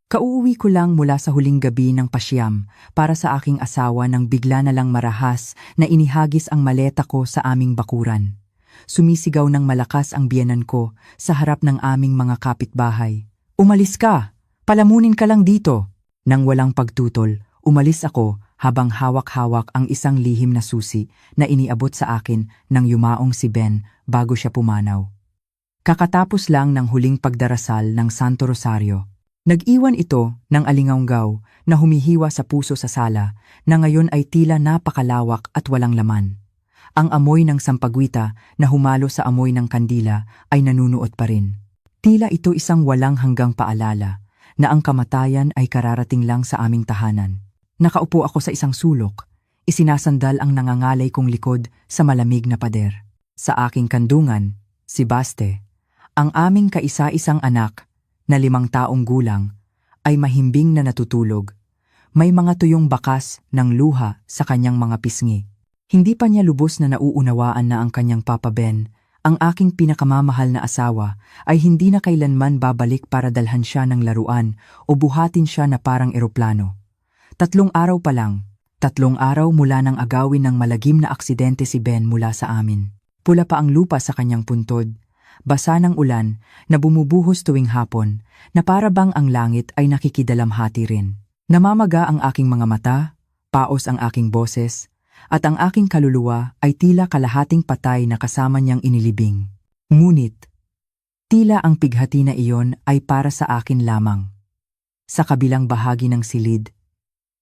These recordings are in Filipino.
Kauuwi ko lang mula sa huling gabi ng pasyam para sa aking asawa nang bigla na lang marahas na inihagis ang maleta ko sa aming bakuran. Sumisigaw ng malakas ang biyenan ko sa harap ng aming mga kapitbahay. "Umalis ka! Palamunin ka lang dito!" Nang walang pagtutol, umalis ako habang hawak-hawak ang isang lihim na susi na iniabot sa akin nang yumaong si Ben bago siya pumanaw. Kakatapos lang ng huling pagdarasal ng Santo Rosario. Nag-iwan ito ng alingaunggaw na humihiwa sa puso sa sala na ngayon ay tila napakalawak at walang laman. Ang amoy ng sampagwita na humalo sa amoy ng kandila ay nanunuot pa rin. Tila ito isang walang hanggang paalala na ang kamatayan ay kararating lang sa aming tahanan. Nakaupo ako sa isang sulok, isinasandal ang nangangalay kong likod sa malamig na pader. Sa aking kandungan, si Baste, ang aming kaisa-isang anak, na 5 taong gulang, ay mahimbing na natutulog. May mga tuyong bakas ng luha sa kanyang mga pisngi. Hindi pa niya lubos na nauunawaan na ang kanyang Papa Ben, ang aking pinakamamahal na asawa, ay hindi na kailanman babalik para dalhan siya ng laruan o buhatin siya na parang eroplano. 3 araw pa lang, 3 araw mula nang agawin ng malagim na aksidente si Ben mula sa amin. Pula pa ang lupa sa kanyang puntod, basa ng ulan na bumubuhos tuwing hapon, na para bang ang langit ay nakikidalamhati rin. Namamaga ang aking mga mata, paos ang aking boses, at ang aking kaluluwa ay tila kalahating patay na kasama niyang inilibing. Ngunit, tila ang pighati na iyon ay para sa akin lamang. Sa kabilang bahagi ng silid,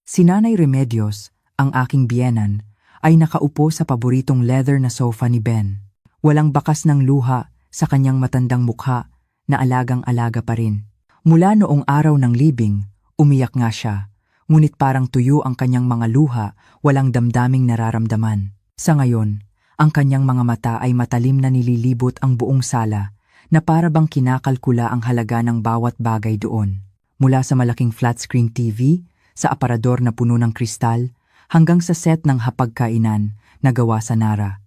si Nanay Remedios, ang aking biyenan, ay nakaupo sa paboritong leather na sofa ni Ben. Walang bakas ng luha sa kanyang matandang mukha na alagang-alaga pa rin. Mula noong araw ng libing, umiyak nga siya, ngunit parang tuyo ang kanyang mga luha, walang damdaming nararamdaman. Sa ngayon, ang kanyang mga mata ay matalim na nililibot ang buong sala, na para bang kinakalkula ang halaga ng bawat bagay doon. Mula sa malaking flat-screen TV, sa aparador na puno ng kristal, hanggang sa set ng hapagkainan na gawa sa Nara.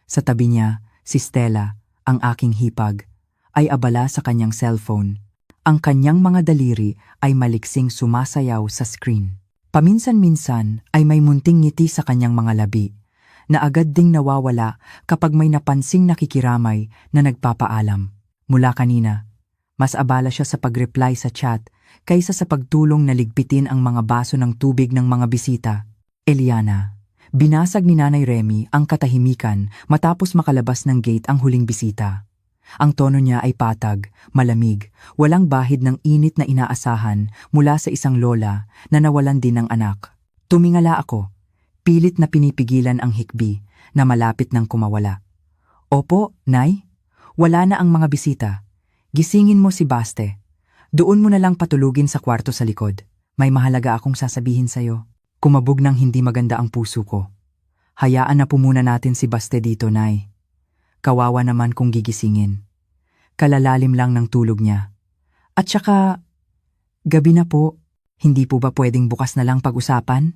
Sa tabi niya, si Stella, ang aking hipag, ay abala sa kanyang cellphone. Ang kanyang mga daliri ay maliksing sumasayaw sa screen. Paminsan-minsan ay may munting ngiti sa kanyang mga labi, na agad ding nawawala kapag may napansing nakikiramay na nagpapaalam. Mula kanina, mas abala siya sa pag-reply sa chat kaysa sa pagtulong na ligpitin ang mga baso ng tubig ng mga bisita. "Eliana." Binasag ni Nanay Remy ang katahimikan matapos makalabas ng gate ang huling bisita. Ang tono niya ay patag, malamig, walang bahid ng init na inaasahan mula sa isang lola na nawalan din ng anak. Tumingala ako, pilit na pinipigilan ang hikbi na malapit ng kumawala. "Opo, Nay, wala na ang mga bisita. Gisingin mo si Baste. Doon mo na lang patulugin sa kwarto sa likod. May mahalaga akong sasabihin sa'yo." Kumabog ng hindi maganda ang puso ko. "Hayaan na po muna natin si Baste dito, Nay. Kawawa naman kung gigisingin. Kalalalim lang ng tulog niya. At saka, gabi na po, hindi po ba pwedeng bukas na lang pag-usapan?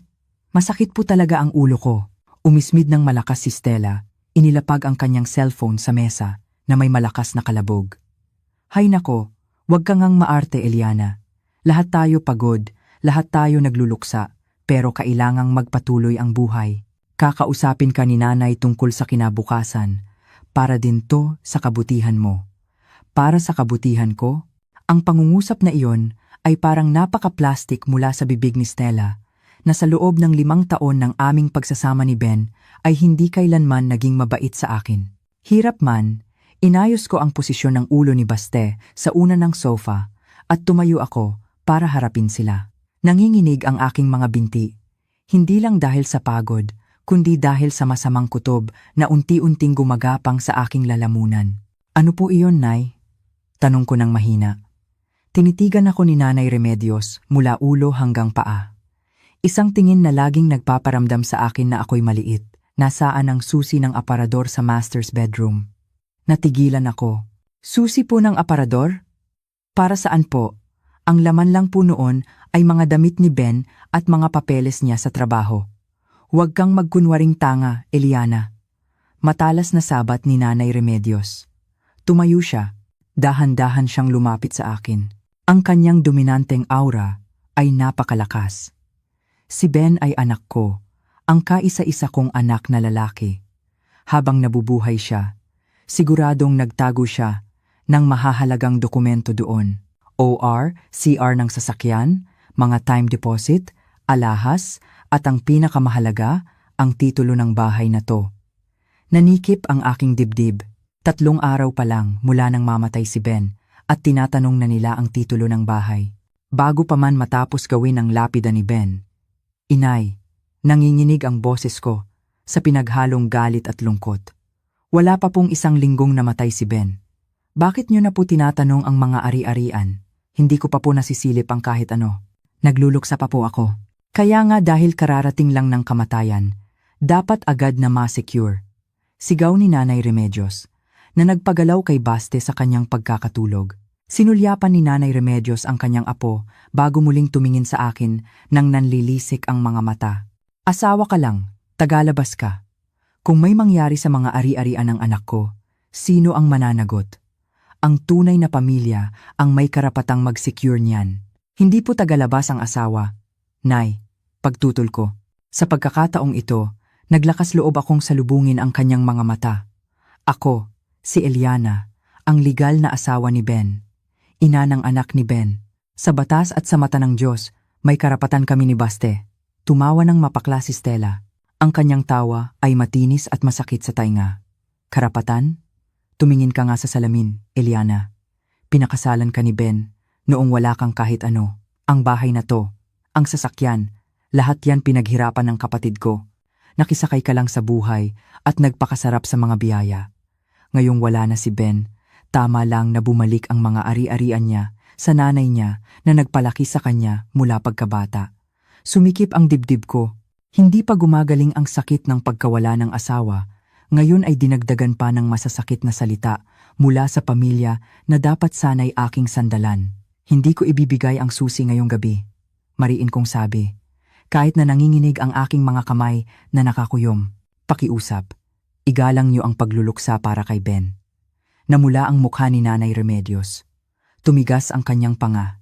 Masakit po talaga ang ulo ko." Umismid ng malakas si Stella, inilapag ang kanyang cellphone sa mesa na may malakas na kalabog. "Hay nako, wag ka ngang maarte, Eliana. Lahat tayo pagod, lahat tayo nagluluksa. Pero kailangang magpatuloy ang buhay. Kakausapin ka ni Nanay tungkol sa kinabukasan. Para din to sa kabutihan mo. Para sa kabutihan ko." Ang pangungusap na iyon ay parang napaka-plastic mula sa bibig ni Stella, na sa loob ng 5 taon ng aming pagsasama ni Ben ay hindi kailanman naging mabait sa akin. Hirap man, inayos ko ang posisyon ng ulo ni Baste sa una ng sofa at tumayo ako para harapin sila. Nanginginig ang aking mga binti, hindi lang dahil sa pagod, kundi dahil sa masamang kutob na unti-unting gumagapang sa aking lalamunan. "Ano po iyon, Nay?" tanong ko ng mahina. Tinitigan ako ni Nanay Remedios mula ulo hanggang paa. Isang tingin na laging nagpaparamdam sa akin na ako'y maliit, nasaan ang susi ng aparador sa master's bedroom. Natigilan ako. "Susi po ng aparador? Para saan po? Ang laman lang po noon ay mga damit ni Ben at mga papeles niya sa trabaho. Huwag kang magkunwaring tanga, Eliana." Matalas na sabat ni Nanay Remedios. Tumayo siya, dahan-dahan siyang lumapit sa akin. Ang kanyang dominanteng aura ay napakalakas. Si Ben ay anak ko, ang kaisa-isa kong anak na lalaki. Habang nabubuhay siya, siguradong nagtago siya ng mahahalagang dokumento doon. OR, CR ng sasakyan, mga time deposit, alahas, at ang pinakamahalaga, ang titulo ng bahay na to. Nanikip ang aking dibdib. 3 araw pa lang mula nang mamatay si Ben at tinatanong na nila ang titulo ng bahay. Bago pa man matapos gawin ang lapida ni Ben. Inay, nanginginig ang boses ko sa pinaghalong galit at lungkot. Wala pa pong 1 linggong namatay si Ben. Bakit niyo na po tinatanong ang mga ari-arian? Hindi ko pa po nasisilip ang kahit ano. Nagluluksa pa po ako. Kaya nga dahil kararating lang ng kamatayan, dapat agad na ma-secure. Sigaw ni Nanay Remedios, na nagpagalaw kay Baste sa kanyang pagkakatulog. Sinulyapan ni Nanay Remedios ang kanyang apo bago muling tumingin sa akin nang nanlilisik ang mga mata. Asawa ka lang, tagalabas ka. Kung may mangyari sa mga ari-arian ng anak ko, sino ang mananagot? Ang tunay na pamilya ang may karapatang mag-secure niyan. Hindi po tagalabas ang asawa. Nay, pagtutol ko. Sa pagkakataong ito, naglakas loob akong salubungin ang kanyang mga mata. Ako, si Eliana, ang legal na asawa ni Ben. Ina ng anak ni Ben. Sa batas at sa mata ng Diyos, may karapatan kami ni Baste. Tumawa ng mapakla si Stella. Ang kanyang tawa ay matinis at masakit sa tainga. Karapatan? Tumingin ka nga sa salamin, Eliana. Pinakasalan ka ni Ben noong wala kang kahit ano. Ang bahay na to, ang sasakyan, lahat yan pinaghirapan ng kapatid ko. Nakisakay ka lang sa buhay at nagpakasarap sa mga biyaya. Ngayong wala na si Ben, tama lang na bumalik ang mga ari-arian niya sa nanay niya na nagpalaki sa kanya mula pagkabata. Sumikip ang dibdib ko. Hindi pa gumagaling ang sakit ng pagkawala ng asawa. Ngayon ay dinagdagan pa ng masasakit na salita mula sa pamilya na dapat sana'y aking sandalan. Hindi ko ibibigay ang susi ngayong gabi. Mariin kong sabi. Kahit na nanginginig ang aking mga kamay na nakakuyom. Pakiusap. Igalang niyo ang pagluluksa para kay Ben. Namula ang mukha ni Nanay Remedios. Tumigas ang kanyang panga.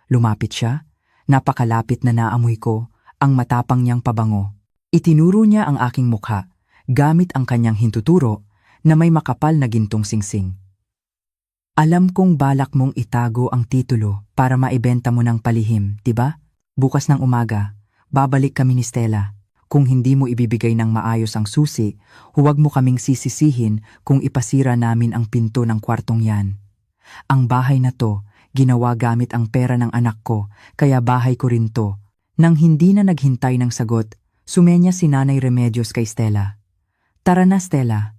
Lumapit siya. Napakalapit na naamoy ko ang matapang niyang pabango. Itinuro niya ang aking mukha gamit ang kanyang hintuturo na may makapal na gintong singsing. Alam kong balak mong itago ang titulo para maibenta mo ng palihim, diba? Bukas ng umaga, babalik kami ni Stella. Kung hindi mo ibibigay ng maayos ang susi, huwag mo kaming sisisihin kung ipasira namin ang pinto ng kwartong yan. Ang bahay na to, ginawa gamit ang pera ng anak ko, kaya bahay ko rin to. Nang hindi na naghintay ng sagot, sumenya si Nanay Remedios kay Stella. Tara na Stella,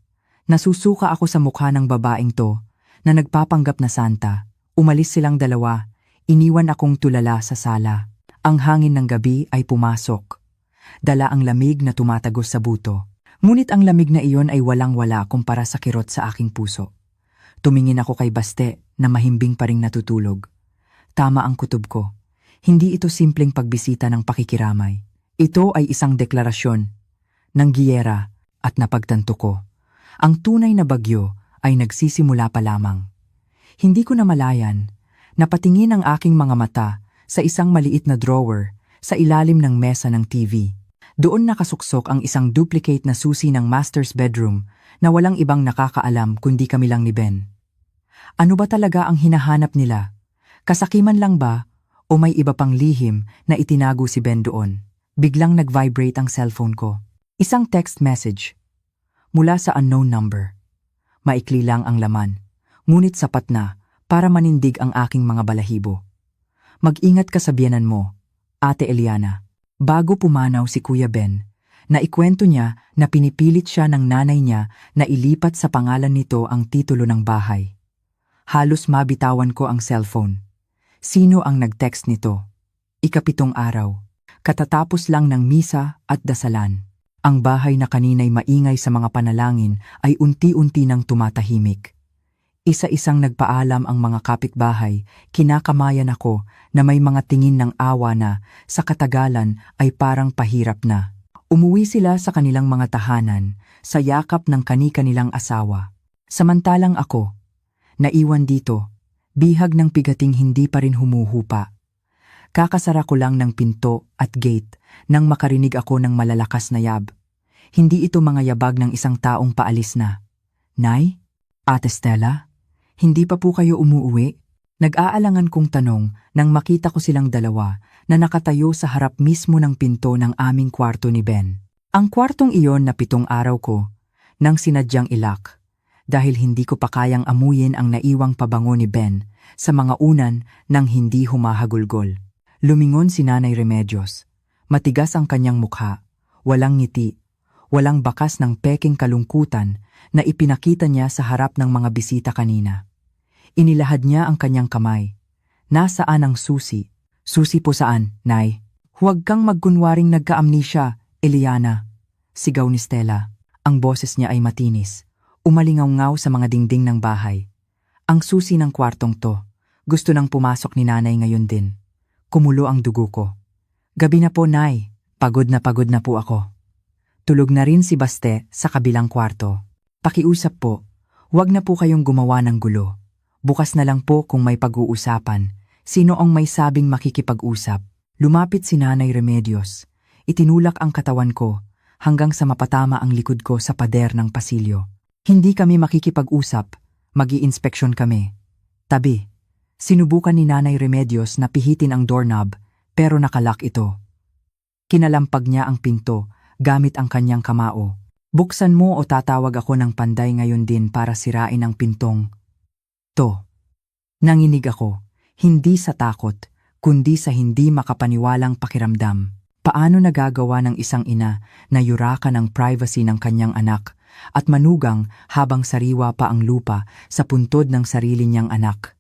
nasusuka ako sa mukha ng babaeng to na nagpapanggap na santa. Umalis silang dalawa, iniwan akong tulala sa sala. Ang hangin ng gabi ay pumasok. Dala ang lamig na tumatagos sa buto. Ngunit ang lamig na iyon ay walang-wala kumpara sa kirot sa aking puso. Tumingin ako kay Baste na mahimbing pa ring natutulog. Tama ang kutob ko. Hindi ito simpleng pagbisita ng pakikiramay. Ito ay isang deklarasyon ng giyera at napagtanto ko. Ang tunay na bagyo ay nagsisimula pa lamang. Hindi ko namalayan, napatingin ang aking mga mata sa isang maliit na drawer sa ilalim ng mesa ng TV. Doon nakasuksok ang isang duplicate na susi ng master's bedroom na walang ibang nakakaalam kundi kami lang ni Ben. Ano ba talaga ang hinahanap nila? Kasakiman lang ba o may iba pang lihim na itinago si Ben doon? Biglang nag-vibrate ang cellphone ko. Isang text message mula sa unknown number. Maikli lang ang laman, ngunit sapat na para manindig ang aking mga balahibo. Mag-ingat ka sa biyenan mo, Ate Eliana. Bago pumanaw si Kuya Ben, naikwento niya na pinipilit siya ng nanay niya na ilipat sa pangalan nito ang titulo ng bahay. Halos mabitawan ko ang cellphone. Sino ang nag-text nito? 7 araw. Katatapos lang ng misa at dasalan. Ang bahay na kanina'y maingay sa mga panalangin ay unti-unti nang tumatahimik. Isa-isang nagpaalam ang mga kapitbahay, kinakamayan ako na may mga tingin ng awa na sa katagalan ay parang pahirap na. Umuwi sila sa kanilang mga tahanan, sa yakap ng kani-kanilang asawa. Samantalang ako, naiwan dito, Bihag ng pigating hindi pa rin humuhupa. Kakasara ko lang ng pinto at gate nang makarinig ako ng malalakas na yab. Hindi ito mga yabag ng isang taong paalis na. Nay? Ate Stella? Hindi pa po kayo umuuwi? Nag-aalangan kong tanong nang makita ko silang dalawa na nakatayo sa harap mismo ng pinto ng aming kwarto ni Ben. Ang kwartong iyon na 7 araw ko nang sinadyang ilak dahil hindi ko pa kayang amuyin ang naiwang pabango ni Ben sa mga unan nang hindi humahagulgol. Lumingon si Nanay Remedios. Matigas ang kanyang mukha, walang ngiti, walang bakas ng peking kalungkutan na ipinakita niya sa harap ng mga bisita kanina. Inilahad niya ang kanyang kamay. Nasaan ang susi? Susi po saan, Nay? Huwag kang magkunwaring nagka-amnesia, Eliana. Sigaw ni Stella. Ang boses niya ay matinis. Umalingaw-ngaw sa mga dingding ng bahay. Ang susi ng kwartong to. Gusto nang pumasok ni Nanay ngayon din. Kumulo ang dugo ko. Gabi na po, Nay. Pagod na po ako. Tulog na rin si Baste sa kabilang kwarto. Pakiusap po, huwag na po kayong gumawa ng gulo. Bukas na lang po kung may pag-uusapan. Sino ang may sabing makikipag-usap? Lumapit si Nanay Remedios. Itinulak ang katawan ko hanggang sa mapatama ang likod ko sa pader ng pasilyo. Hindi kami makikipag-usap, mag-i-inspeksyon kami. Tabi. Sinubukan ni Nanay Remedios na pihitin ang doorknob pero nakalak ito. Kinalampag niya ang pinto gamit ang kanyang kamao. Buksan mo o tatawag ako ng panday ngayon din para sirain ang pintong to. Nanginig ako, hindi sa takot, kundi sa hindi makapaniwalang pakiramdam. Paano nagagawa ng isang ina na yurakan ang privacy ng kanyang anak at manugang habang sariwa pa ang lupa sa puntod ng sarili niyang anak?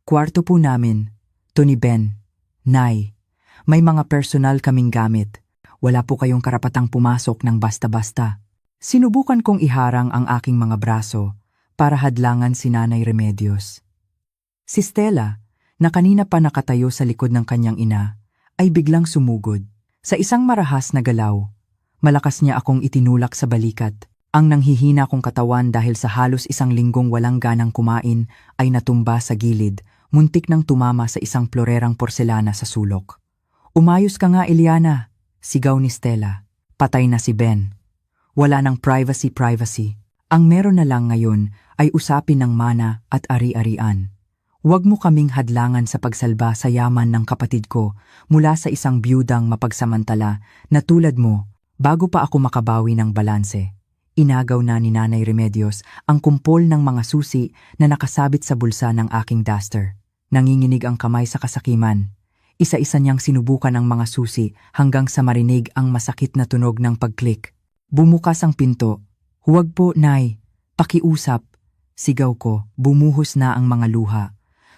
Kwarto po namin, to ni Ben. Nay, may mga personal kaming gamit. Wala po kayong karapatang pumasok ng basta-basta. Sinubukan kong iharang ang aking mga braso para hadlangan si Nanay Remedios. Si Stella, na kanina pa nakatayo sa likod ng kanyang ina, ay biglang sumugod. Sa isang marahas na galaw, malakas niya akong itinulak sa balikat. Ang nanghihina kong katawan dahil sa halos 1 linggong walang ganang kumain ay natumba sa gilid, muntik nang tumama sa isang plorerang porselana sa sulok. Umayos ka nga, Eliana, sigaw ni Stella. Patay na si Ben. Wala nang privacy. Ang meron na lang ngayon ay usapin ng mana at ari-arian. Huwag mo kaming hadlangan sa pagsalba sa yaman ng kapatid ko mula sa isang biyudang mapagsamantala na tulad mo bago pa ako makabawi ng balanse. Inagaw na ni Nanay Remedios ang kumpol ng mga susi na nakasabit sa bulsa ng aking duster. Nanginginig ang kamay sa kasakiman. Isa-isa niyang sinubukan ang mga susi hanggang sa marinig ang masakit na tunog ng pag-click. Bumukas ang pinto. Huwag po, Nay. Pakiusap. Sigaw ko, bumuhos na ang mga luha.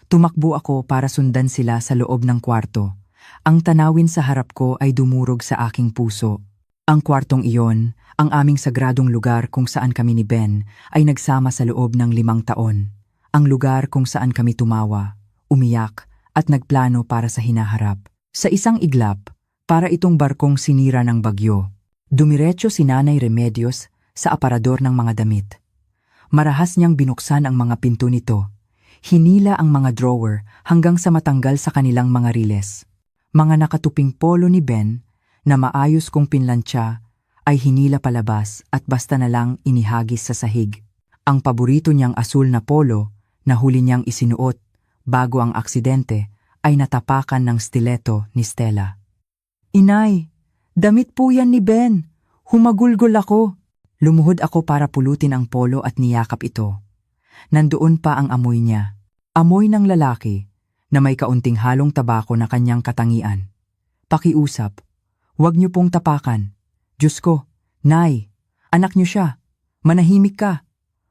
Tumakbo ako para sundan sila sa loob ng kwarto. Ang tanawin sa harap ko ay dumurog sa aking puso. Ang kwartong iyon, ang aming sagradong lugar kung saan kami ni Ben, ay nagsama sa loob ng 5 taon. Ang lugar kung saan kami tumawa, umiyak, at nagplano para sa hinaharap. Sa isang iglap, para itong barkong sinira ng bagyo, dumiretso si Nanay Remedios sa aparador ng mga damit. Marahas niyang binuksan ang mga pinto nito. Hinila ang mga drawer hanggang sa matanggal sa kanilang mga riles. Mga nakatuping polo ni Ben na maayos kong pinlantsa ay hinila palabas at basta na lang inihagis sa sahig. Ang paborito niyang asul na polo na huli niyang isinuot bago ang aksidente ay natapakan ng stiletto ni Stella. Inay, damit po yan ni Ben. Humagulgol ako. Lumuhod ako para pulutin ang polo at niyakap ito. Nandoon pa ang amoy niya. Amoy ng lalaki na may kaunting halong tabako na kanyang katangian. Pakiusap. Huwag niyo pong tapakan. Diyos ko, Nay, anak niyo siya. Manahimik ka.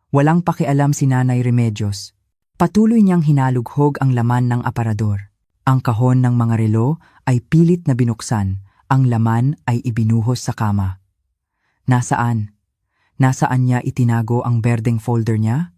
Walang pakialam si Nanay Remedios. Patuloy niyang hinalughog ang laman ng aparador. Ang kahon ng mga relo ay pilit na binuksan. Ang laman ay ibinuhos sa kama. Nasaan? Nasaan niya itinago ang berdeng folder niya?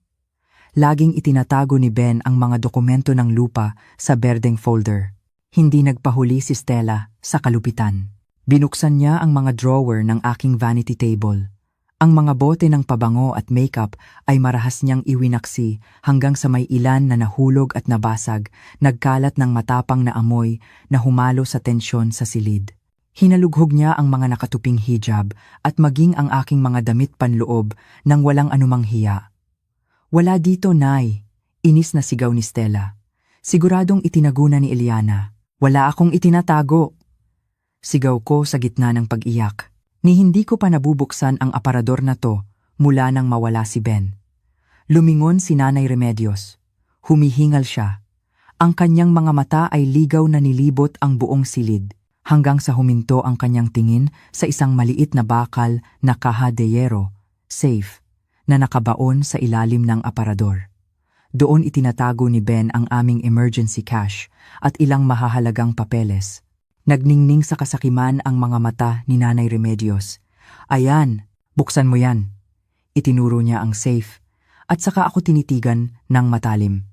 Laging itinatago ni Ben ang mga dokumento ng lupa sa berdeng folder. Hindi nagpahuli si Stella sa kalupitan. Binuksan niya ang mga drawer ng aking vanity table. Ang mga bote ng pabango at makeup ay marahas niyang iwinaksi hanggang sa may ilan na nahulog at nabasag, nagkalat ng matapang na amoy na humalo sa tensyon sa silid. Hinalughog niya ang mga nakatuping hijab at maging ang aking mga damit panloob nang walang anumang hiya. "Wala dito, Nay," inis na sigaw ni Stella. "Siguradong itinaguna ni Eliana." "Wala akong itinatago," sigaw ko sa gitna ng pag-iyak. Ni hindi ko pa nabubuksan ang aparador na to mula nang mawala si Ben. Lumingon si Nanay Remedios. Humihingal siya. Ang kanyang mga mata ay ligaw na nilibot ang buong silid, hanggang sa huminto ang kanyang tingin sa isang maliit na bakal na kaha de yero, safe, na nakabaon sa ilalim ng aparador. Doon itinatago ni Ben ang aming emergency cash at ilang mahahalagang papeles. Nagningning sa kasakiman ang mga mata ni Nanay Remedios. "Ayan, buksan mo yan." Itinuro niya ang safe at saka ako tinitigan ng matalim.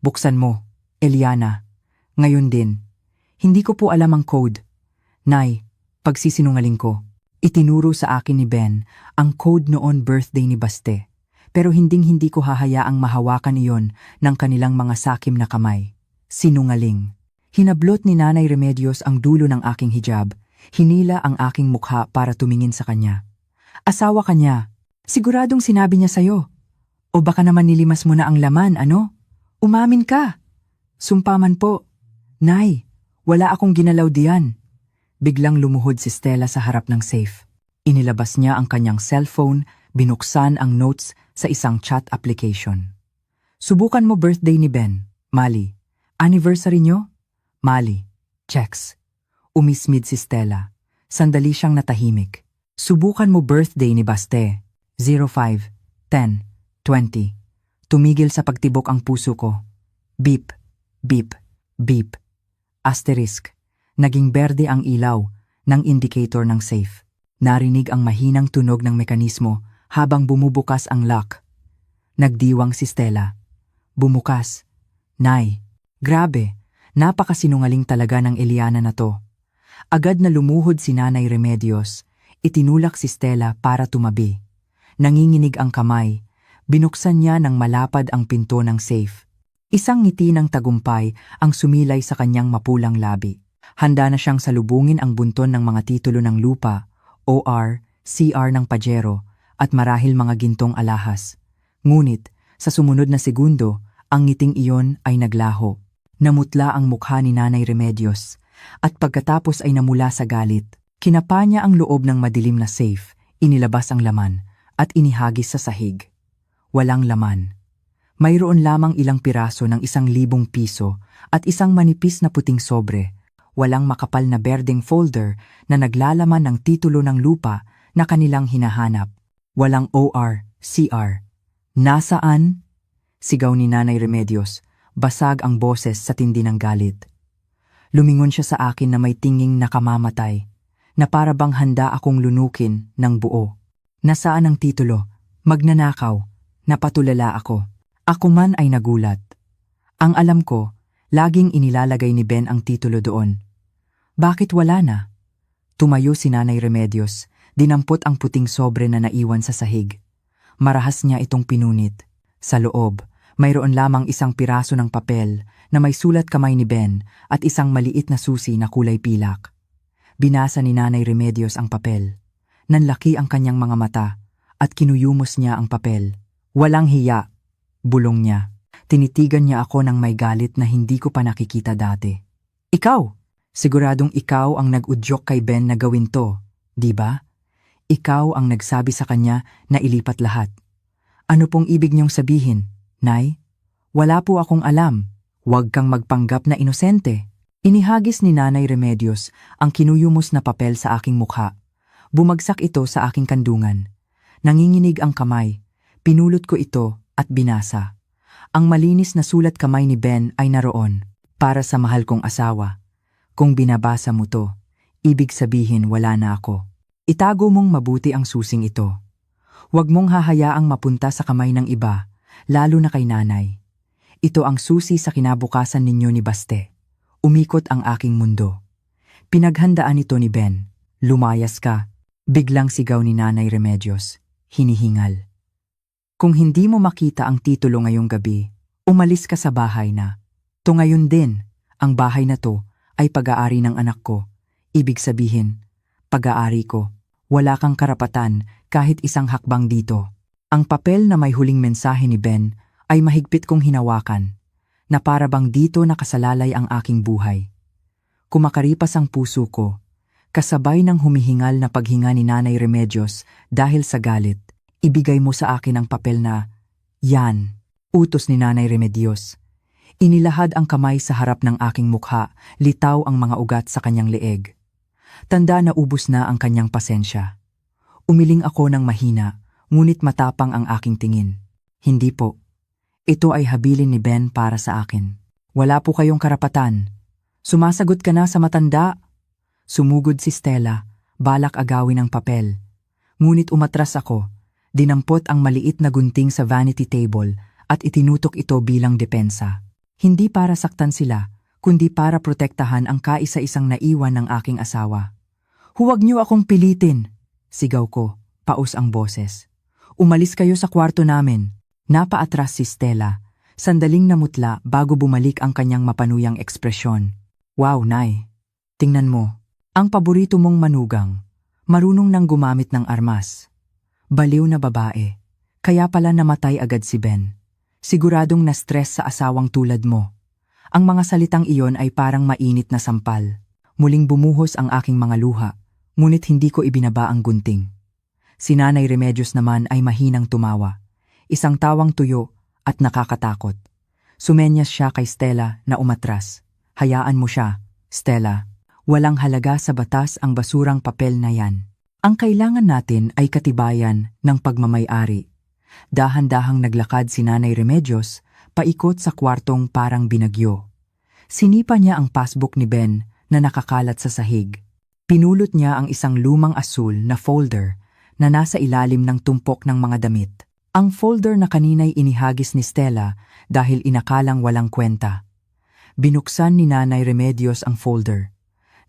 "Buksan mo, Eliana. Ngayon din. Hindi ko po alam ang code." "Nay, pagsisinungaling ko." Itinuro sa akin ni Ben ang code noon birthday ni Baste. Pero hinding-hindi ko hahayaang mahawakan iyon ng kanilang mga sakim na kamay. Sinungaling. Hinablot ni Nanay Remedios ang dulo ng aking hijab. Hinila ang aking mukha para tumingin sa kanya. "Asawa ka niya. Siguradong sinabi niya sa'yo. O baka naman nilimas mo na ang laman, ano? Umamin ka." "Sumpaman po." "Nay, wala akong ginalaw diyan." Biglang lumuhod si Stella sa harap ng safe. Inilabas niya ang kanyang cellphone, binuksan ang notes sa isang chat application. "Subukan mo birthday ni Ben, Mali. Anniversary niyo?" "Mali. Checks." Umismid si Stella. Sandali siyang natahimik. "Subukan mo birthday ni Baste. 05, 10, 20. Tumigil sa pagtibok ang puso ko. Beep, beep, beep. Asterisk. Naging berde ang ilaw ng indicator ng safe. Narinig ang mahinang tunog ng mekanismo habang bumubukas ang lock. Nagdiwang si Stella. Bumukas. "Nay, grabe. Napakasinungaling talaga ng Eliana na to." Agad na lumuhod si Nanay Remedios. Itinulak si Stella para tumabi. Nanginginig ang kamay. Binuksan niya ng malapad ang pinto ng safe. Isang ngiti ng tagumpay ang sumilay sa kanyang mapulang labi. Handa na siyang salubungin ang bunton ng mga titulo ng lupa, OR, CR ng Pajero, at marahil mga gintong alahas. Ngunit, sa sumunod na segundo, ang ngiting iyon ay naglaho. Namutla ang mukha ni Nanay Remedios, at pagkatapos ay namula sa galit. Kinapa niya ang loob ng madilim na safe, inilabas ang laman, at inihagis sa sahig. Walang laman. Mayroon lamang ilang piraso ng 1,000 piso at isang manipis na puting sobre. Walang makapal na berdeng folder na naglalaman ng titulo ng lupa na kanilang hinahanap. Walang OR, CR. "Nasaan?" sigaw ni Nanay Remedios. Basag ang boses sa tindi ng galit. Lumingon siya sa akin na may tinging nakamamatay, na para bang handa akong lunukin ng buo. "Nasaan ang titulo?" "Magnanakaw." Napatulala ako. Ako man ay nagulat. Ang alam ko, laging inilalagay ni Ben ang titulo doon. "Bakit wala na?" Tumayo si Nanay Remedios, dinampot ang puting sobre na naiwan sa sahig. Marahas niya itong pinunit. Sa loob, mayroon lamang isang piraso ng papel na may sulat kamay ni Ben at isang maliit na susi na kulay pilak. Binasa ni Nanay Remedios ang papel. Nanlaki ang kanyang mga mata at kinuyumos niya ang papel. "Walang hiya," bulong niya. Tinitigan niya ako ng may galit na hindi ko pa nakikita dati. "Ikaw! Siguradong ikaw ang nag-udyok kay Ben na gawin to, di ba? Ikaw ang nagsabi sa kanya na ilipat lahat. Ano pong ibig niyong sabihin, Nay? Wala po akong alam. Huwag kang magpanggap na inosente." Inihagis ni Nanay Remedios ang kinuyumos na papel sa aking mukha. Bumagsak ito sa aking kandungan. Nanginginig ang kamay. Pinulot ko ito at binasa. Ang malinis na sulat kamay ni Ben ay naroon. "Para sa mahal kong asawa. Kung binabasa mo to, ibig sabihin wala na ako. Itago mong mabuti ang susing ito. Huwag mong hahayaang mapunta sa kamay ng iba, lalo na kay nanay. Ito ang susi sa kinabukasan ninyo ni Baste. Umikot ang aking mundo." Pinaghandaan ito ni Ben. "Lumayas ka," biglang sigaw ni Nanay Remedios. hinihingal. Kung hindi mo makita ang titulo ngayong gabi, umalis ka sa bahay na. To ngayon din, ang bahay na to ay pag-aari ng anak ko. Ibig sabihin, pag-aari ko. Wala kang karapatan kahit isang hakbang dito. Ang papel na may huling mensahe ni Ben ay mahigpit kong hinawakan, na para bang dito nakasalalay ang aking buhay. Kumakaripas ang puso ko, kasabay ng humihingal na paghinga ni Nanay Remedios dahil sa galit. Ibigay mo sa akin ang papel na, yan, utos ni Nanay Remedios. Inilahad ang kamay sa harap ng aking mukha, litaw ang mga ugat sa kanyang leeg. Tanda na ubos na ang kanyang pasensya. Umiling ako ng mahina, ngunit matapang ang aking tingin. Hindi po. Ito ay habilin ni Ben para sa akin. Wala po kayong karapatan. Sumasagot ka na sa matanda. Sumugod si Stella, balak agawin ang papel. Ngunit umatras ako, dinampot ang maliit na gunting sa vanity table at itinutok ito bilang depensa. Hindi para saktan sila, kundi para protektahan ang kaisa-isang naiwan ng aking asawa. Huwag niyo akong pilitin, sigaw ko, paus ang boses. Umalis kayo sa kwarto namin. Napaatras si Stella, sandaling namutla bago bumalik ang kanyang mapanuyang ekspresyon. Wow, Nay. Tingnan mo, ang paborito mong manugang, marunong nang gumamit ng armas. Baliw na babae, kaya pala namatay agad si Ben. Siguradong na-stress sa asawang tulad mo. Ang mga salitang iyon ay parang mainit na sampal. Muling bumuhos ang aking mga luha, ngunit hindi ko ibinaba ang gunting. Si Nanay Remedios naman ay mahinang tumawa. Isang tawang tuyo at nakakatakot. Sumenyas siya kay Stella na umatras. Hayaan mo siya, Stella. Walang halaga sa batas ang basurang papel na yan. Ang kailangan natin ay katibayan ng pagmamay-ari. Dahan-dahang naglakad si Nanay Remedios, paikot sa kwartong parang binagyo. Sinipa niya ang passbook ni Ben na nakakalat sa sahig. Pinulot niya ang isang lumang asul na folder na nasa ilalim ng tumpok ng mga damit. Ang folder na kanina'y inihagis ni Stella dahil inakalang walang kwenta. Binuksan ni Nanay Remedios ang folder.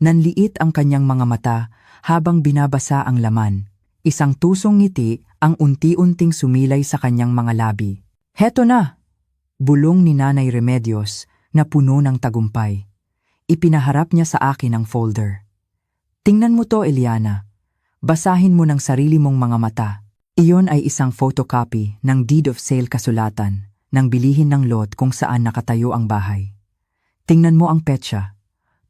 Nanliit ang kanyang mga mata habang binabasa ang laman. Isang tusong ngiti ang unti-unting sumilay sa kanyang mga labi. Heto na! Bulong ni Nanay Remedios na puno ng tagumpay. Ipinaharap niya sa akin ang folder. Tingnan mo to, Eliana. Basahin mo ng sarili mong mga mata. Iyon ay isang photocopy ng deed of sale kasulatan ng bilihin ng lot kung saan nakatayo ang bahay. Tingnan mo ang petsa.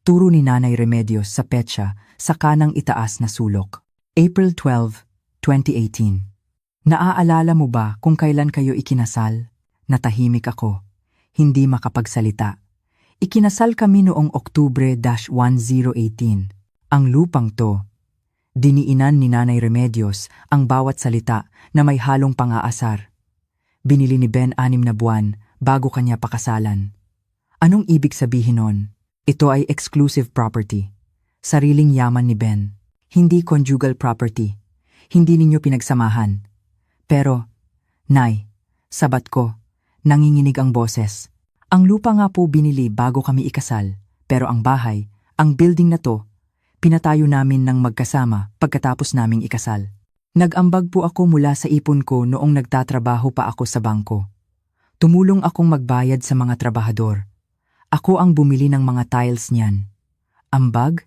Turo ni Nanay Remedios sa petsa sa kanang itaas na sulok. April 12, 2018. Naaalala mo ba kung kailan kayo ikinasal? Natahimik ako, hindi makapagsalita. Ikinasal kami noong Oktubre-1018. Ang lupang to. Diniinan ni Nanay Remedios ang bawat salita na may halong pang-aasar. Binili ni Ben 6 na buwan bago kanya pakasalan. Anong ibig sabihin nun? Ito ay exclusive property. Sariling yaman ni Ben. Hindi conjugal property. Hindi ninyo pinagsamahan. Pero, Nay, sabat ko, nanginginig ang boses. Ang lupa nga po binili bago kami ikasal, pero ang bahay, ang building na to, pinatayo namin ng magkasama pagkatapos naming ikasal. Nag-ambag po ako mula sa ipon ko noong nagtatrabaho pa ako sa bangko. Tumulong akong magbayad sa mga trabahador. Ako ang bumili ng mga tiles niyan. Ambag?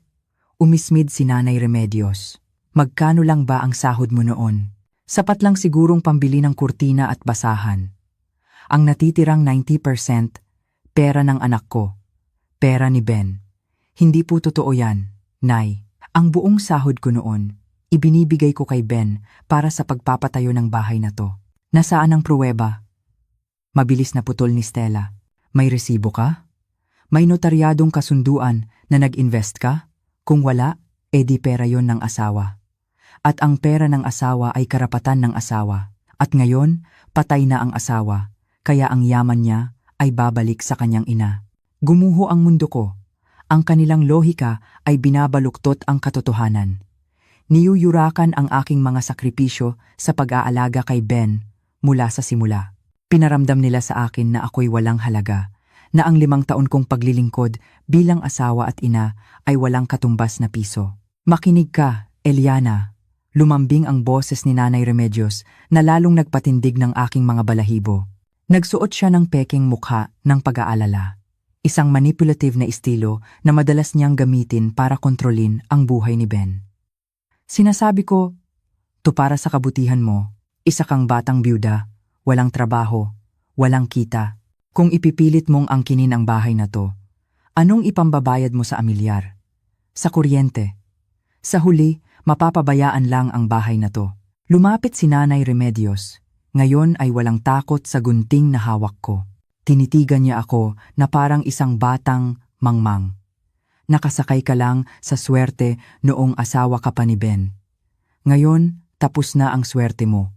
Umismid si Nanay Remedios. Magkano lang ba ang sahod mo noon? Sapat lang sigurong pambili ng kurtina at basahan. Ang natitirang 90%, pera ng anak ko. Pera ni Ben. Hindi po totoo yan, Nay. Ang buong sahod ko noon, ibinibigay ko kay Ben para sa pagpapatayo ng bahay na to. Nasaan ang pruweba? Mabilis na putol ni Stella. May resibo ka? May notaryadong kasunduan na nag-invest ka? Kung wala, edi pera yon ng asawa. At ang pera ng asawa ay karapatan ng asawa. At ngayon, patay na ang asawa, kaya ang yaman niya ay babalik sa kanyang ina. Gumuho ang mundo ko. Ang kanilang lohika ay binabaluktot ang katotohanan. Niyuyurakan ang aking mga sakripisyo sa pag-aalaga kay Ben mula sa simula. Pinaramdam nila sa akin na ako'y walang halaga, na ang 5 taon kong paglilingkod bilang asawa at ina ay walang katumbas na piso. Makinig ka, Eliana. Lumambing ang boses ni Nanay Remedios na lalong nagpatindig ng aking mga balahibo. Nagsuot siya ng pekeng mukha ng pag-aalala. Isang manipulative na estilo na madalas niyang gamitin para kontrolin ang buhay ni Ben. Sinasabi ko, to para sa kabutihan mo, isa kang batang byuda, walang trabaho, walang kita. Kung ipipilit mong angkinin ang bahay na to, anong ipambabayad mo sa amilyar? Sa kuryente. Sa huli, mapapabayaan lang ang bahay na to. Lumapit si Nanay Remedios. Ngayon ay walang takot sa gunting na hawak ko. Tinitigan niya ako na parang isang batang mangmang. Nakasakay ka lang sa swerte noong asawa ka pa ni Ben. Ngayon, tapos na ang swerte mo.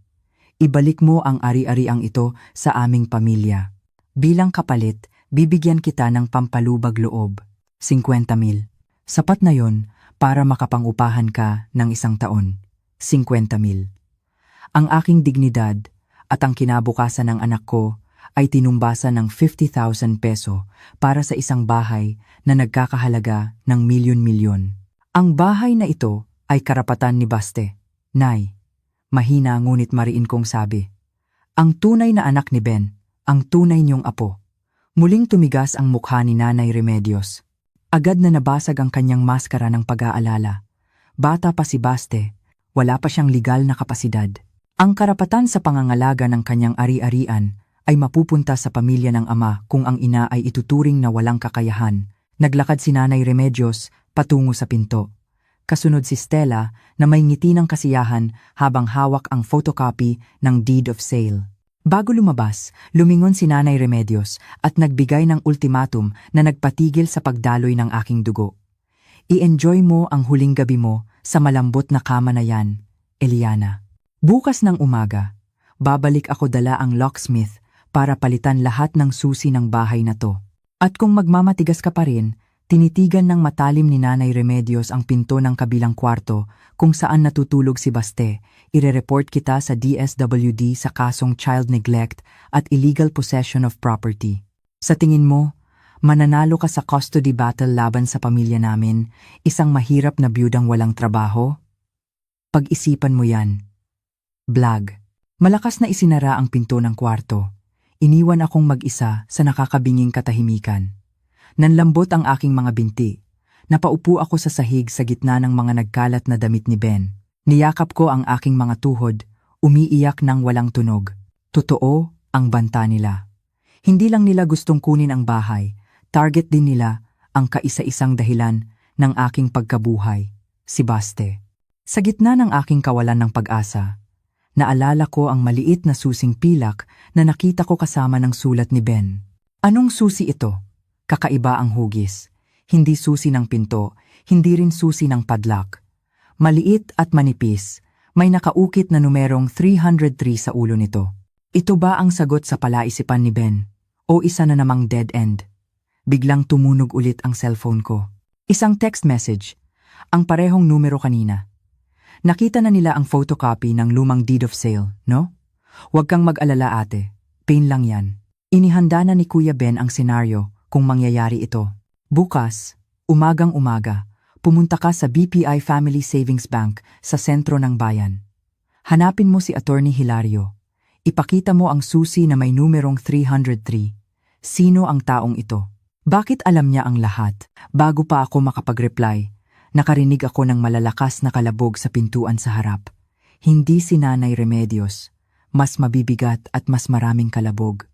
Ibalik mo ang ari-ariang ito sa aming pamilya. Bilang kapalit, bibigyan kita ng pampalubag loob. 50,000. Sapat na yon para makapangupahan ka ng 1 taon. 50,000. Ang aking dignidad at ang kinabukasan ng anak ko ay tinumbasan ng 50,000 peso para sa isang bahay na nagkakahalaga ng milyon-milyon. Ang bahay na ito ay karapatan ni Baste. Nay, mahina ngunit mariin kong sabi. Ang tunay na anak ni Ben, ang tunay niyong apo. Muling tumigas ang mukha ni Nanay Remedios. Agad na nabasag ang kanyang maskara ng pag-aalala. Bata pa si Baste, wala pa siyang legal na kapasidad. Ang karapatan sa pangangalaga ng kanyang ari-arian ay mapupunta sa pamilya ng ama kung ang ina ay ituturing na walang kakayahan. Naglakad si Nanay Remedios patungo sa pinto. Kasunod si Stella na may ngiti ng kasiyahan habang hawak ang photocopy ng deed of sale. Bago lumabas, lumingon si Nanay Remedios at nagbigay ng ultimatum na nagpatigil sa pagdaloy ng aking dugo. I-enjoy mo ang huling gabi mo sa malambot na kama na yan, Eliana. Bukas ng umaga, babalik ako dala ang locksmith para palitan lahat ng susi ng bahay na to. At kung magmamatigas ka pa rin, tinitigan ng matalim ni Nanay Remedios ang pinto ng kabilang kwarto kung saan natutulog si Baste. Ire-report kita sa DSWD sa kasong child neglect at illegal possession of property. Sa tingin mo, mananalo ka sa custody battle laban sa pamilya namin, isang mahirap na byudang walang trabaho? Pag-isipan mo yan. Blag. Malakas na isinara ang pinto ng kwarto. Iniwan akong mag-isa sa nakakabinging katahimikan. Nanlambot ang aking mga binti. Napaupo ako sa sahig sa gitna ng mga nagkalat na damit ni Ben. Niyakap ko ang aking mga tuhod, umiiyak ng walang tunog. Totoo ang banta nila. Hindi lang nila gustong kunin ang bahay, target din nila ang kaisa-isang dahilan ng aking pagkabuhay, si Baste. Sa gitna ng aking kawalan ng pag-asa, naalala ko ang maliit na susing pilak na nakita ko kasama ng sulat ni Ben. Anong susi ito? Kakaiba ang hugis. Hindi susi ng pinto, hindi rin susi ng padlock. Maliit at manipis, may nakaukit na numerong 303 sa ulo nito. Ito ba ang sagot sa palaisipan ni Ben? O isa na namang dead end? Biglang tumunog ulit ang cellphone ko. Isang text message, ang parehong numero kanina. Nakita na nila ang photocopy ng lumang deed of sale, no? Huwag kang mag-alala ate, pain lang yan. Inihanda na ni Kuya Ben ang senaryo kung mangyayari ito. Bukas, umagang-umaga, pumunta ka sa BPI Family Savings Bank sa sentro ng bayan. Hanapin mo si Attorney Hilario. Ipakita mo ang susi na may numerong 303. Sino ang taong ito? Bakit alam niya ang lahat? Bago pa ako makapag-reply, nakarinig ako ng malalakas na kalabog sa pintuan sa harap. Hindi si Nanay Remedios. Mas mabibigat at mas maraming kalabog.